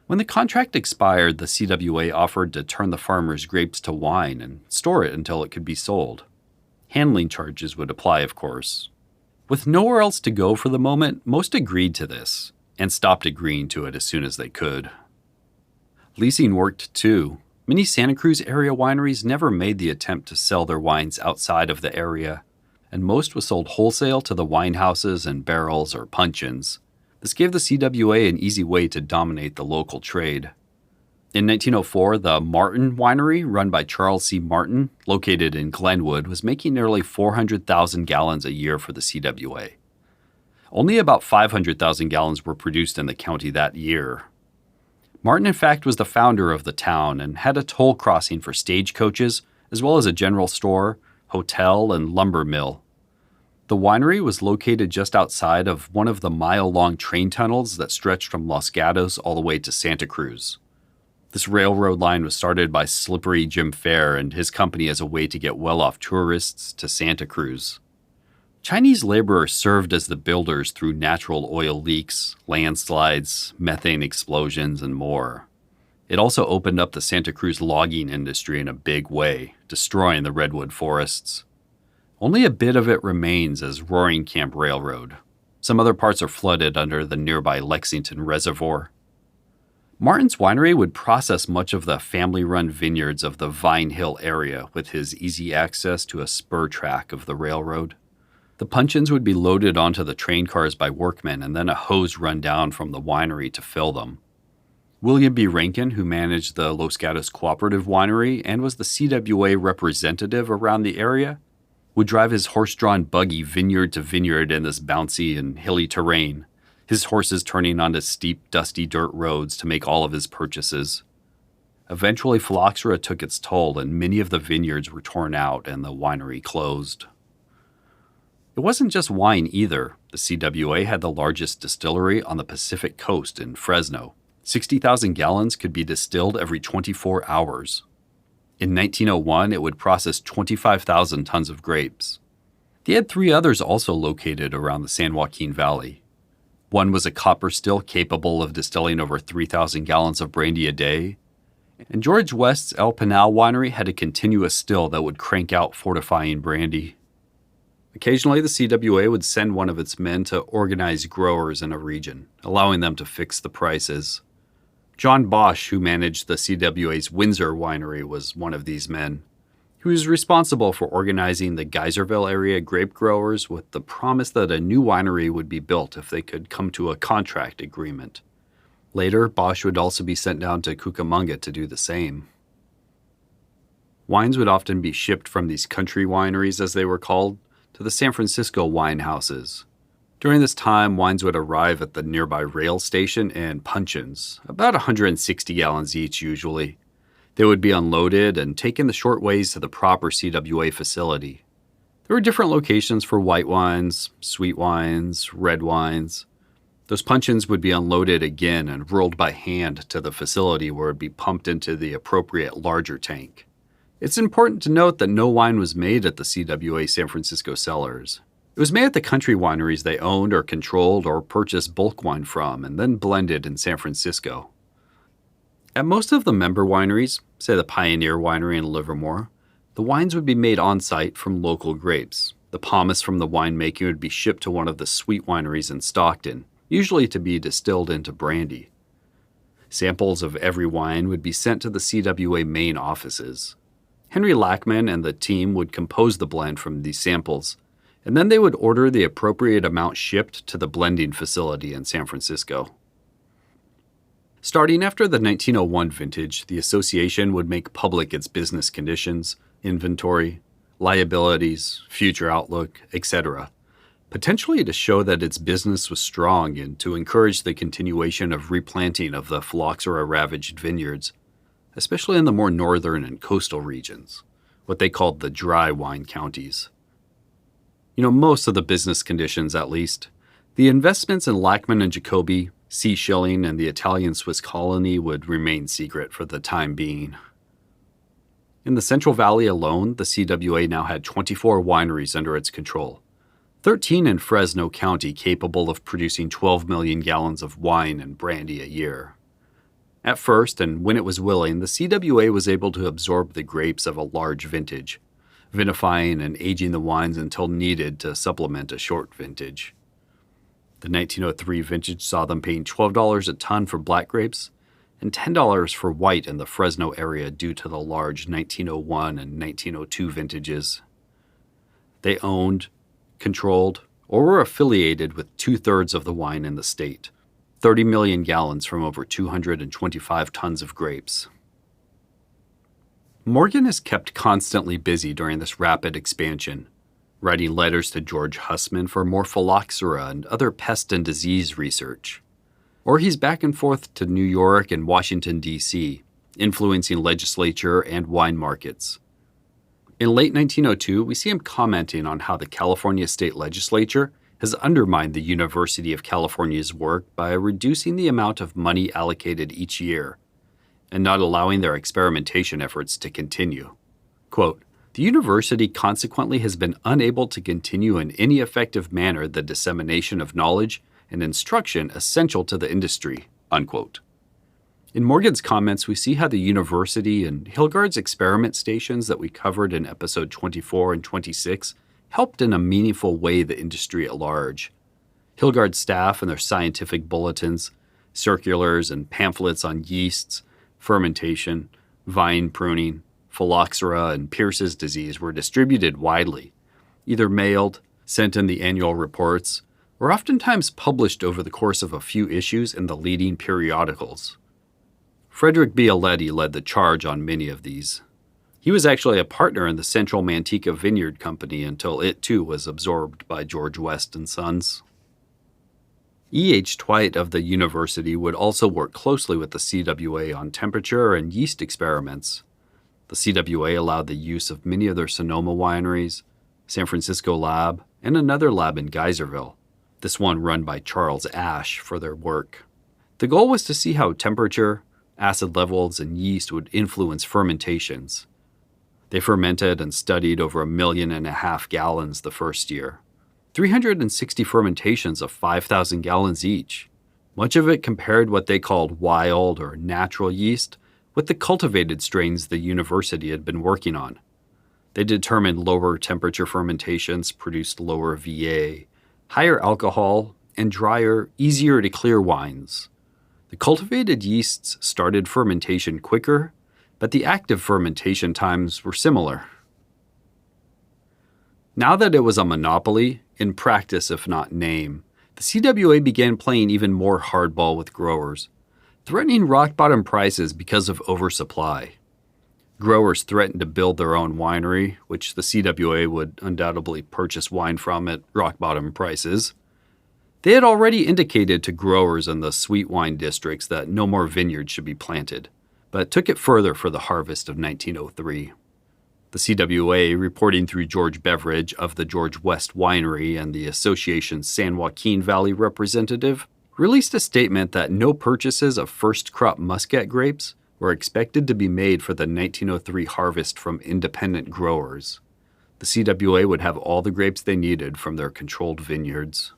When the contract expired, the CWA offered to turn the farmers' grapes to wine and store it until it could be sold. Handling charges would apply, of course. With nowhere else to go for the moment, most agreed to this, and stopped agreeing to it as soon as they could. Leasing worked too. Many Santa Cruz area wineries never made the attempt to sell their wines outside of the area, and most was sold wholesale to the wine houses and barrels or puncheons. This gave the CWA an easy way to dominate the local trade. In 1904, the Martin Winery, run by Charles C. Martin, located in Glenwood, was making nearly 400,000 gallons a year for the CWA. Only about 500,000 gallons were produced in the county that year. Martin, in fact, was the founder of the town and had a toll crossing for stagecoaches, as well as a general store, hotel, and lumber mill. The winery was located just outside of one of the mile-long train tunnels that stretched from Los Gatos all the way to Santa Cruz. This railroad line was started by Slippery Jim Fair and his company as a way to get well-off tourists to Santa Cruz. Chinese laborers served as the builders through natural oil leaks, landslides, methane explosions, and more. It also opened up the Santa Cruz logging industry in a big way, destroying the redwood forests. Only a bit of it remains as Roaring Camp Railroad. Some other parts are flooded under the nearby Lexington Reservoir. Martin's winery would process much of the family-run vineyards of the Vine Hill area with his easy access to a spur track of the railroad. The puncheons would be loaded onto the train cars by workmen and then a hose run down from the winery to fill them. William B. Rankin, who managed the Los Gatos Cooperative Winery and was the CWA representative around the area, would drive his horse-drawn buggy vineyard to vineyard in this bouncy and hilly terrain, his horses turning onto steep, dusty dirt roads to make all of his purchases. Eventually, phylloxera took its toll, and many of the vineyards were torn out and the winery closed. It wasn't just wine either. The CWA had the largest distillery on the Pacific coast in Fresno. 60,000 gallons could be distilled every 24 hours. In 1901, it would process 25,000 tons of grapes. They had 3 others also located around the San Joaquin Valley. One was a copper still capable of distilling over 3,000 gallons of brandy a day, and George West's El Pinal Winery had a continuous still that would crank out fortifying brandy. Occasionally, the CWA would send one of its men to organize growers in a region, allowing them to fix the prices. John Bosch, who managed the CWA's Windsor Winery, was one of these men. He was responsible for organizing the Geyserville area grape growers with the promise that a new winery would be built if they could come to a contract agreement. Later, Bosch would also be sent down to Cucamonga to do the same. Wines would often be shipped from these country wineries, as they were called, to the San Francisco wine houses. During this time, wines would arrive at the nearby rail station in puncheons, about 160 gallons each usually. They would be unloaded and taken the short ways to the proper CWA facility. There were different locations for white wines, sweet wines, red wines. Those puncheons would be unloaded again and rolled by hand to the facility where it would be pumped into the appropriate larger tank. It's important to note that no wine was made at the CWA San Francisco cellars. It was made at the country wineries they owned or controlled or purchased bulk wine from and then blended in San Francisco. At most of the member wineries, say the Pioneer Winery in Livermore, the wines would be made on-site from local grapes. The pomace from the winemaking would be shipped to one of the sweet wineries in Stockton, usually to be distilled into brandy. Samples of every wine would be sent to the CWA main offices. Henry Lackman and the team would compose the blend from these samples, and then they would order the appropriate amount shipped to the blending facility in San Francisco. Starting after the 1901 vintage, the association would make public its business conditions, inventory, liabilities, future outlook, etc., potentially to show that its business was strong and to encourage the continuation of replanting of the phylloxera-ravaged vineyards, especially in the more northern and coastal regions, what they called the dry wine counties. Most of the business conditions at least, the investments in Lackman and Jacoby, Sea Shilling, and the Italian-Swiss colony would remain secret for the time being. In the Central Valley alone, the CWA now had 24 wineries under its control, 13 in Fresno County capable of producing 12 million gallons of wine and brandy a year. At first, and when it was willing, the CWA was able to absorb the grapes of a large vintage, vinifying and aging the wines until needed to supplement a short vintage. The 1903 vintage saw them paying $12 a ton for black grapes and $10 for white in the Fresno area due to the large 1901 and 1902 vintages. They owned, controlled, or were affiliated with 2/3 of the wine in the state. 30 million gallons from over 225 tons of grapes. Morgan is kept constantly busy during this rapid expansion, writing letters to George Hussman for more phylloxera and other pest and disease research. Or he's back and forth to New York and Washington, D.C., influencing legislature and wine markets. In late 1902, we see him commenting on how the California state legislature has undermined the University of California's work by reducing the amount of money allocated each year and not allowing their experimentation efforts to continue. Quote, "The university consequently has been unable to continue in any effective manner the dissemination of knowledge and instruction essential to the industry," unquote. In Morgan's comments, we see how the university and Hilgard's experiment stations that we covered in episode 24 and 26 helped in a meaningful way the industry at large. Hilgard's staff and their scientific bulletins, circulars, and pamphlets on yeasts, fermentation, vine pruning, phylloxera, and Pierce's disease were distributed widely, either mailed, sent in the annual reports, or oftentimes published over the course of a few issues in the leading periodicals. Frederick Bialetti led the charge on many of these. He was actually a partner in the Central Manteca Vineyard Company until it too was absorbed by George West and Sons. E.H. Twite of the university would also work closely with the CWA on temperature and yeast experiments. The CWA allowed the use of many of their Sonoma wineries, San Francisco lab, and another lab in Geyserville, this one run by Charles Ashe, for their work. The goal was to see how temperature, acid levels, and yeast would influence fermentations. They fermented and studied over 1.5 million gallons the first year. 360 fermentations of 5,000 gallons each. Much of it compared what they called wild or natural yeast with the cultivated strains the university had been working on. They determined lower temperature fermentations produced lower VA, higher alcohol, and drier, easier to clear wines. The cultivated yeasts started fermentation quicker, but the active fermentation times were similar. Now that it was a monopoly, in practice if not name, the CWA began playing even more hardball with growers, threatening rock-bottom prices because of oversupply. Growers threatened to build their own winery, which the CWA would undoubtedly purchase wine from at rock-bottom prices. They had already indicated to growers in the sweet wine districts that no more vineyards should be planted, but took it further for the harvest of 1903. The CWA, reporting through George Beveridge of the George West Winery and the association's San Joaquin Valley representative, released a statement that no purchases of first-crop Muscat grapes were expected to be made for the 1903 harvest from independent growers. The CWA would have all the grapes they needed from their controlled vineyards.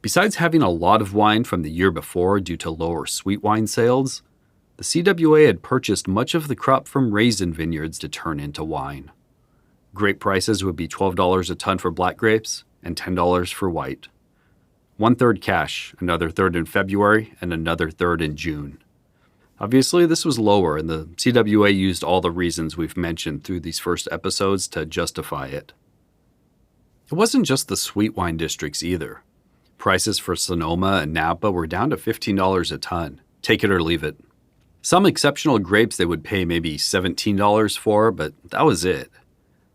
Besides having a lot of wine from the year before due to lower sweet wine sales, the CWA had purchased much of the crop from raisin vineyards to turn into wine. Grape prices would be $12 a ton for black grapes and $10 for white. 1/3 cash, another third in February, and another third in June. Obviously, this was lower, and the CWA used all the reasons we've mentioned through these first episodes to justify it. It wasn't just the sweet wine districts either. Prices for Sonoma and Napa were down to $15 a ton. Take it or leave it. Some exceptional grapes they would pay maybe $17 for, but that was it.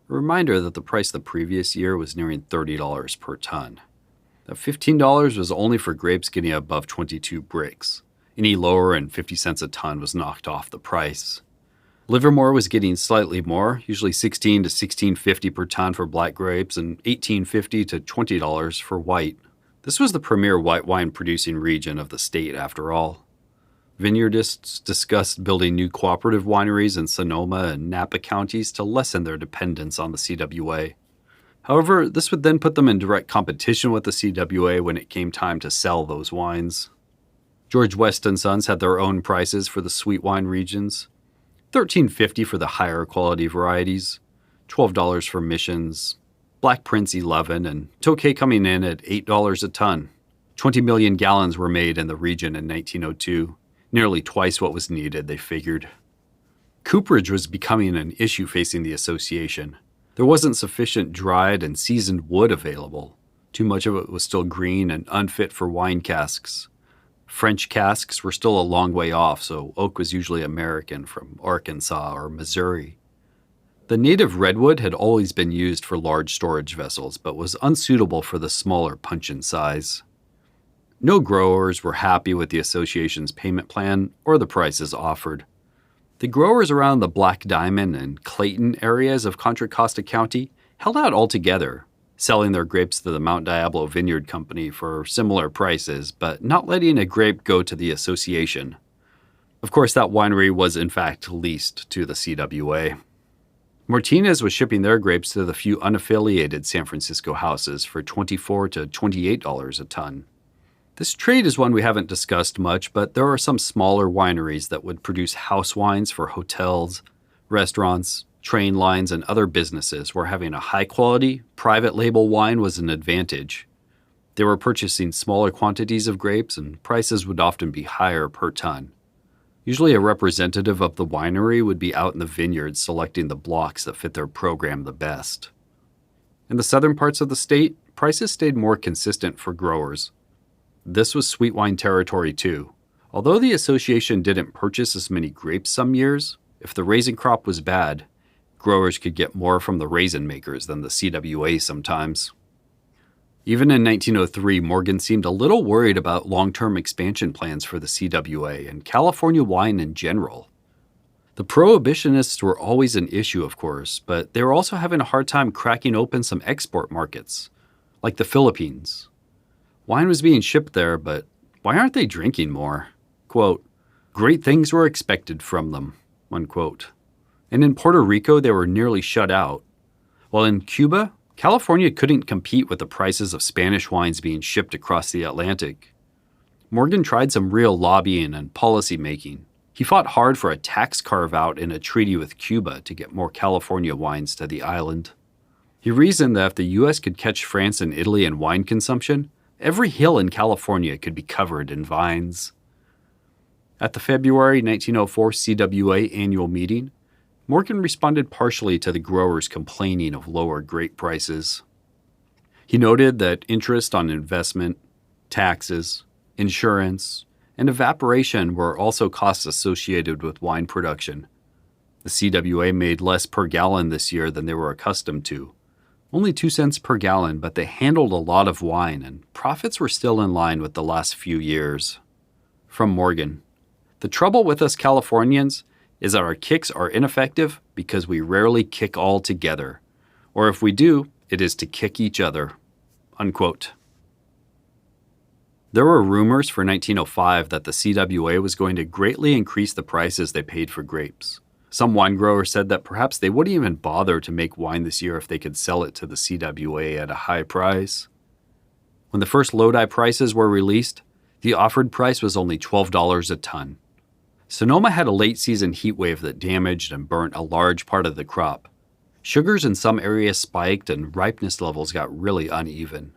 A reminder that the price the previous year was nearing $30 per ton. That $15 was only for grapes getting above 22 bricks. Any lower and 50 cents a ton was knocked off the price. Livermore was getting slightly more, usually $16 to $16.50 per ton for black grapes and $18.50 to $20 for white. This was the premier white wine producing region of the state after all. Vineyardists discussed building new cooperative wineries in Sonoma and Napa counties to lessen their dependence on the CWA. However, this would then put them in direct competition with the CWA when it came time to sell those wines. George West and Sons had their own prices for the sweet wine regions. $13.50 for the higher quality varieties, $12 for Missions, Black Prince 11, and Tokay coming in at $8 a ton. 20 million gallons were made in the region in 1902. Nearly twice what was needed, they figured. Cooperage was becoming an issue facing the association. There wasn't sufficient dried and seasoned wood available. Too much of it was still green and unfit for wine casks. French casks were still a long way off, so oak was usually American from Arkansas or Missouri. The native redwood had always been used for large storage vessels, but was unsuitable for the smaller puncheon size. No growers were happy with the association's payment plan or the prices offered. The growers around the Black Diamond and Clayton areas of Contra Costa County held out altogether, selling their grapes to the Mount Diablo Vineyard Company for similar prices, but not letting a grape go to the association. Of course, that winery was in fact leased to the CWA. Martinez was shipping their grapes to the few unaffiliated San Francisco houses for $24 to $28 a ton. This trade is one we haven't discussed much, but there are some smaller wineries that would produce house wines for hotels, restaurants, train lines, and other businesses where having a high-quality, private label wine was an advantage. They were purchasing smaller quantities of grapes, and prices would often be higher per ton. Usually a representative of the winery would be out in the vineyards selecting the blocks that fit their program the best. In the southern parts of the state, prices stayed more consistent for growers. This was sweet wine territory too. Although the association didn't purchase as many grapes some years, if the raisin crop was bad, growers could get more from the raisin makers than the CWA sometimes. Even in 1903, Morgan seemed a little worried about long-term expansion plans for the CWA and California wine in general. The prohibitionists were always an issue, of course, but they were also having a hard time cracking open some export markets, like the Philippines. Wine was being shipped there, but why aren't they drinking more? Quote, "Great things were expected from them," unquote. And in Puerto Rico, they were nearly shut out. While in Cuba, California couldn't compete with the prices of Spanish wines being shipped across the Atlantic. Morgan tried some real lobbying and policy making. He fought hard for a tax carve-out in a treaty with Cuba to get more California wines to the island. He reasoned that if the U.S. could catch France and Italy in wine consumption, every hill in California could be covered in vines. At the February 1904 CWA annual meeting, Morgan responded partially to the growers complaining of lower grape prices. He noted that interest on investment, taxes, insurance, and evaporation were also costs associated with wine production. The CWA made less per gallon this year than they were accustomed to. Only 2 cents per gallon, but they handled a lot of wine, and profits were still in line with the last few years. From Morgan, "The trouble with us Californians is that our kicks are ineffective because we rarely kick all together. Or if we do, it is to kick each other." Unquote. There were rumors for 1905 that the CWA was going to greatly increase the prices they paid for grapes. Some wine growers said that perhaps they wouldn't even bother to make wine this year if they could sell it to the CWA at a high price. When the first Lodi prices were released, the offered price was only $12 a ton. Sonoma had a late-season heat wave that damaged and burnt a large part of the crop. Sugars in some areas spiked and ripeness levels got really uneven.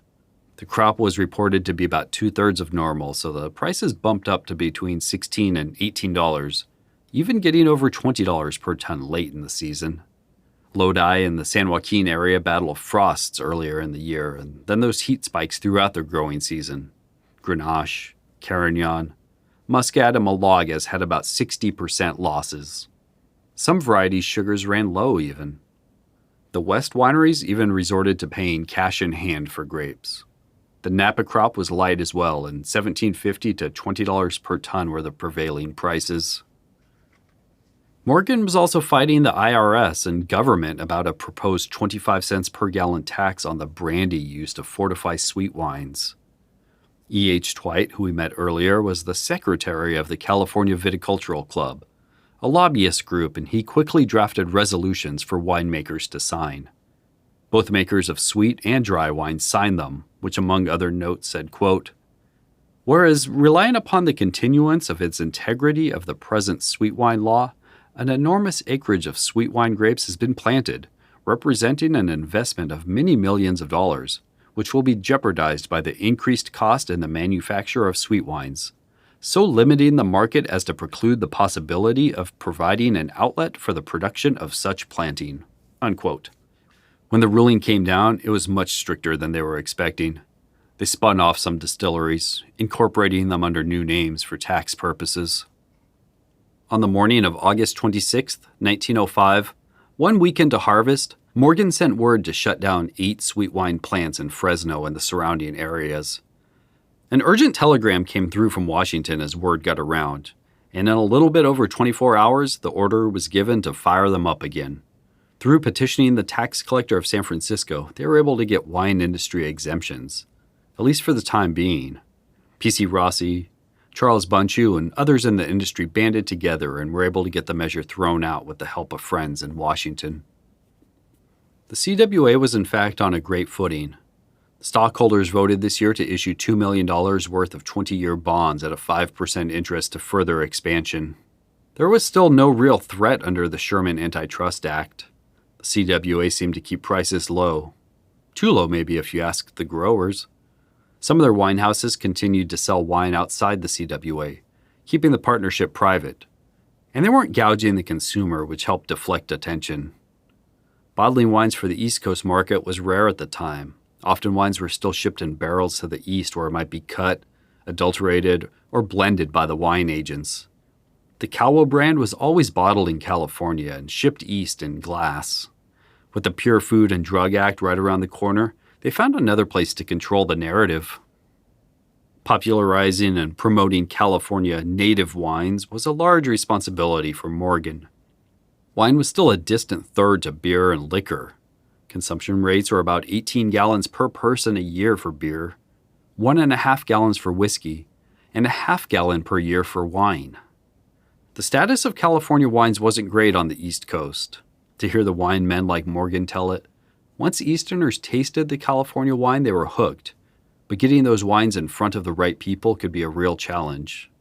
The crop was reported to be about 2/3 of normal, so the prices bumped up to between $16 and $18, even getting over $20 per ton late in the season. Lodi and the San Joaquin area battled frosts earlier in the year, and then those heat spikes throughout their growing season. Grenache, Carignan, Muscat, and Malagas had about 60% losses. Some varieties' sugars ran low even. The West wineries even resorted to paying cash in hand for grapes. The Napa crop was light as well, and $17.50 to $20 per ton were the prevailing prices. Morgan was also fighting the IRS and government about a proposed 25 cents per gallon tax on the brandy used to fortify sweet wines. E.H. Twite, who we met earlier, was the secretary of the California Viticultural Club, a lobbyist group, and he quickly drafted resolutions for winemakers to sign. Both makers of sweet and dry wine signed them, which among other notes said, quote, "Whereas relying upon the continuance of its integrity of the present sweet wine law, an enormous acreage of sweet wine grapes has been planted, representing an investment of many millions of dollars, which will be jeopardized by the increased cost in the manufacture of sweet wines, so limiting the market as to preclude the possibility of providing an outlet for the production of such planting." Unquote. When the ruling came down, it was much stricter than they were expecting. They spun off some distilleries, incorporating them under new names for tax purposes. On the morning of August 26, 1905, 1 week into harvest, Morgan sent word to shut down 8 sweet wine plants in Fresno and the surrounding areas. An urgent telegram came through from Washington as word got around, and in a little bit over 24 hours, the order was given to fire them up again. Through petitioning the tax collector of San Francisco, they were able to get wine industry exemptions, at least for the time being. P.C. Rossi, Charles Bunchu, and others in the industry banded together and were able to get the measure thrown out with the help of friends in Washington. The CWA was in fact on a great footing. Stockholders voted this year to issue $2 million worth of 20-year bonds at a 5% interest to further expansion. There was still no real threat under the Sherman Antitrust Act. The CWA seemed to keep prices low. Too low, maybe, if you ask the growers. Some of their wine houses continued to sell wine outside the CWA, keeping the partnership private. And they weren't gouging the consumer, which helped deflect attention. Bottling wines for the East Coast market was rare at the time. Often wines were still shipped in barrels to the east where it might be cut, adulterated, or blended by the wine agents. The CWA brand was always bottled in California and shipped east in glass. With the Pure Food and Drug Act right around the corner, they found another place to control the narrative. Popularizing and promoting California native wines was a large responsibility for Morgan. Wine was still a distant third to beer and liquor. Consumption rates were about 18 gallons per person a year for beer, 1.5 gallons for whiskey, and a half gallon per year for wine. The status of California wines wasn't great on the East Coast. To hear the wine men like Morgan tell it, once Easterners tasted the California wine, they were hooked, but getting those wines in front of the right people could be a real challenge.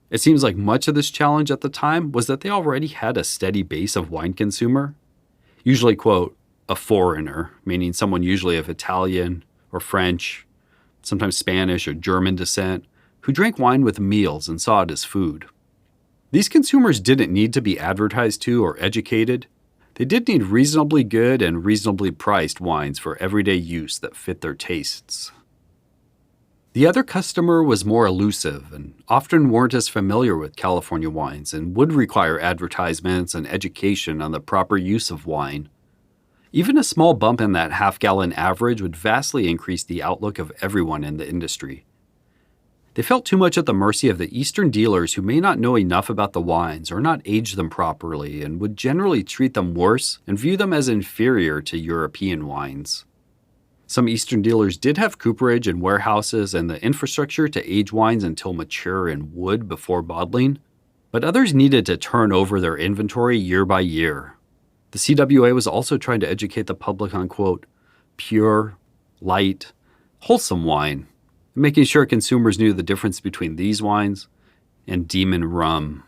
It seems like much of this challenge at the time was that they already had a steady base of wine consumer, usually, quote, a foreigner, meaning someone usually of Italian or French, sometimes Spanish or German descent, who drank wine with meals and saw it as food. These consumers didn't need to be advertised to or educated. They did need reasonably good and reasonably priced wines for everyday use that fit their tastes. The other customer was more elusive and often weren't as familiar with California wines and would require advertisements and education on the proper use of wine. Even a small bump in that half-gallon average would vastly increase the outlook of everyone in the industry. They felt too much at the mercy of the Eastern dealers who may not know enough about the wines or not age them properly and would generally treat them worse and view them as inferior to European wines. Some Eastern dealers did have cooperage and warehouses and the infrastructure to age wines until mature in wood before bottling, but others needed to turn over their inventory year by year. The CWA was also trying to educate the public on, quote, pure, light, wholesome wine, and making sure consumers knew the difference between these wines and demon rum.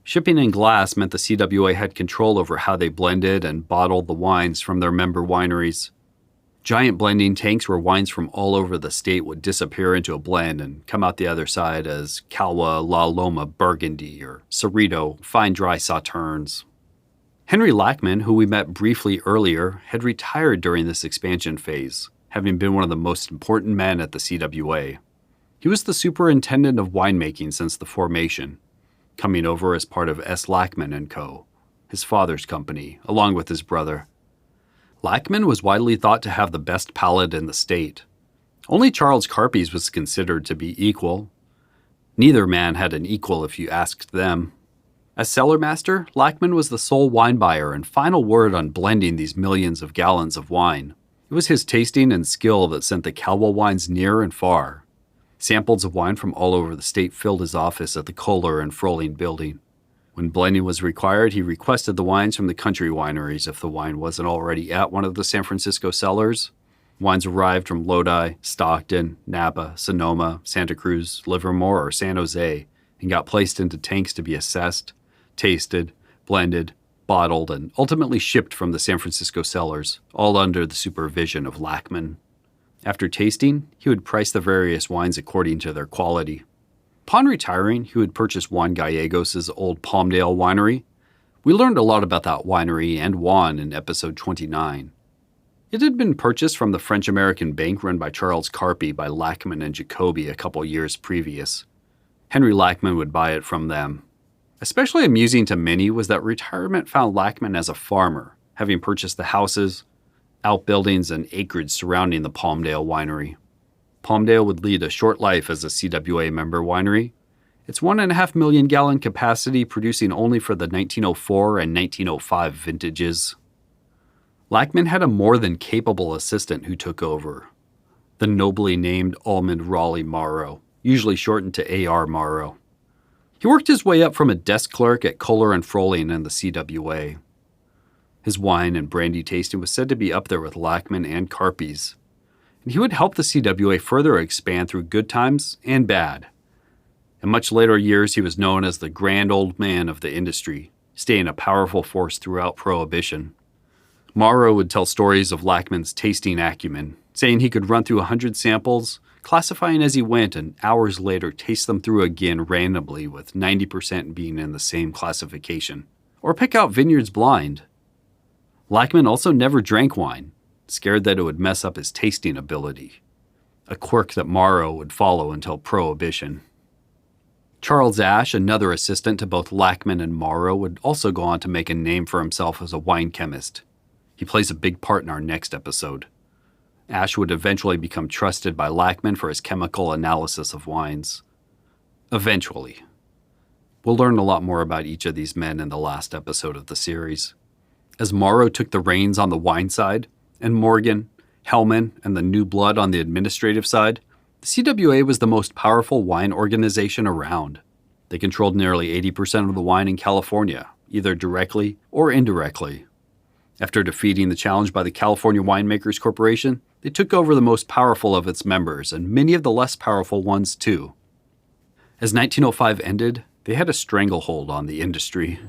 Shipping in glass meant the CWA had control over how they blended and bottled the wines from their member wineries. Giant blending tanks where wines from all over the state would disappear into a blend and come out the other side as CWA La Loma Burgundy or Cerrito Fine Dry Sauternes. Henry Lackman, who we met briefly earlier, had retired during this expansion phase, having been one of the most important men at the CWA. He was the superintendent of winemaking since the formation, coming over as part of S. Lackman & Co., his father's company, along with his brother. Lackman was widely thought to have the best palate in the state. Only Charles Carpy's was considered to be equal. Neither man had an equal if you asked them. As cellar master, Lackman was the sole wine buyer and final word on blending these millions of gallons of wine. It was his tasting and skill that sent the CWA wines near and far. Samples of wine from all over the state filled his office at the Kohler and Froling building. When blending was required, he requested the wines from the country wineries if the wine wasn't already at one of the San Francisco cellars. Wines arrived from Lodi, Stockton, Napa, Sonoma, Santa Cruz, Livermore, or San Jose and got placed into tanks to be assessed, tasted, blended, bottled, and ultimately shipped from the San Francisco cellars, all under the supervision of Lackman. After tasting, he would price the various wines according to their quality. Upon retiring, he would purchase Juan Gallegos' old Palmdale winery. We learned a lot about that winery and Juan in episode 29. It had been purchased from the French-American bank run by Charles Carpy by Lachman and Jacoby a couple years previous. Henry Lachman would buy it from them. Especially amusing to many was that retirement found Lachman as a farmer, having purchased the houses, outbuildings, and acreage surrounding the Palmdale winery. Palmdale would lead a short life as a CWA member winery, its 1.5 million gallon capacity producing only for the 1904 and 1905 vintages. Lachman had a more than capable assistant who took over, the nobly named Almond Raleigh Morrow, usually shortened to A.R. Morrow. He worked his way up from a desk clerk at Kohler and Froling and the CWA. His wine and brandy tasting was said to be up there with Lachman and Carpy's, and he would help the CWA further expand through good times and bad. In much later years, he was known as the grand old man of the industry, staying a powerful force throughout Prohibition. Morrow would tell stories of Lachman's tasting acumen, saying he could run through 100 samples, classifying as he went, and hours later taste them through again randomly with 90% being in the same classification, or pick out vineyards blind. Lachman also never drank wine, scared that it would mess up his tasting ability, a quirk that Morrow would follow until Prohibition. Charles Ashe, another assistant to both Lachman and Morrow, would also go on to make a name for himself as a wine chemist. He plays a big part in our next episode. Ashe would eventually become trusted by Lachman for his chemical analysis of wines. Eventually. We'll learn a lot more about each of these men in the last episode of the series. As Morrow took the reins on the wine side, and Morgan, Hellman, and the new blood on the administrative side, the CWA was the most powerful wine organization around. They controlled nearly 80% of the wine in California, either directly or indirectly. After defeating the challenge by the California Winemakers Corporation, they took over the most powerful of its members and many of the less powerful ones too. As 1905 ended, they had a stranglehold on the industry.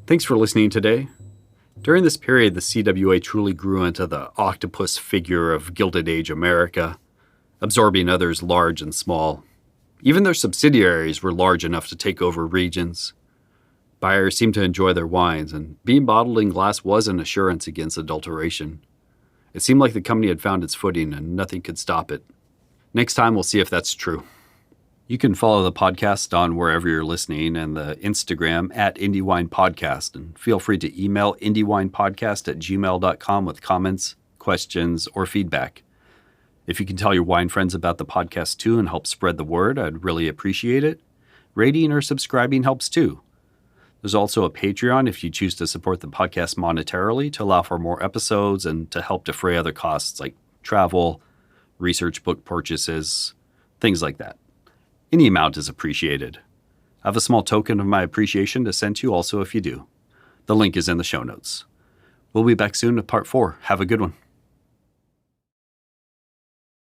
Thanks for listening today. During this period, the CWA truly grew into the octopus figure of Gilded Age America, absorbing others large and small. Even their subsidiaries were large enough to take over regions. Buyers seemed to enjoy their wines, and being bottled in glass was an assurance against adulteration. It seemed like the company had found its footing and nothing could stop it. Next time, we'll see if that's true. You can follow the podcast on wherever you're listening and the Instagram at IndieWinePodcast, and feel free to email indiewinepodcast@gmail.com with comments, questions, or feedback. If you can tell your wine friends about the podcast too and help spread the word, I'd really appreciate it. Rating or subscribing helps too. There's also a Patreon if you choose to support the podcast monetarily to allow for more episodes and to help defray other costs like travel, research book purchases, things like that. Any amount is appreciated. I have a small token of my appreciation to send to you also if you do. The link is in the show notes. We'll be back soon with part 4. Have a good one.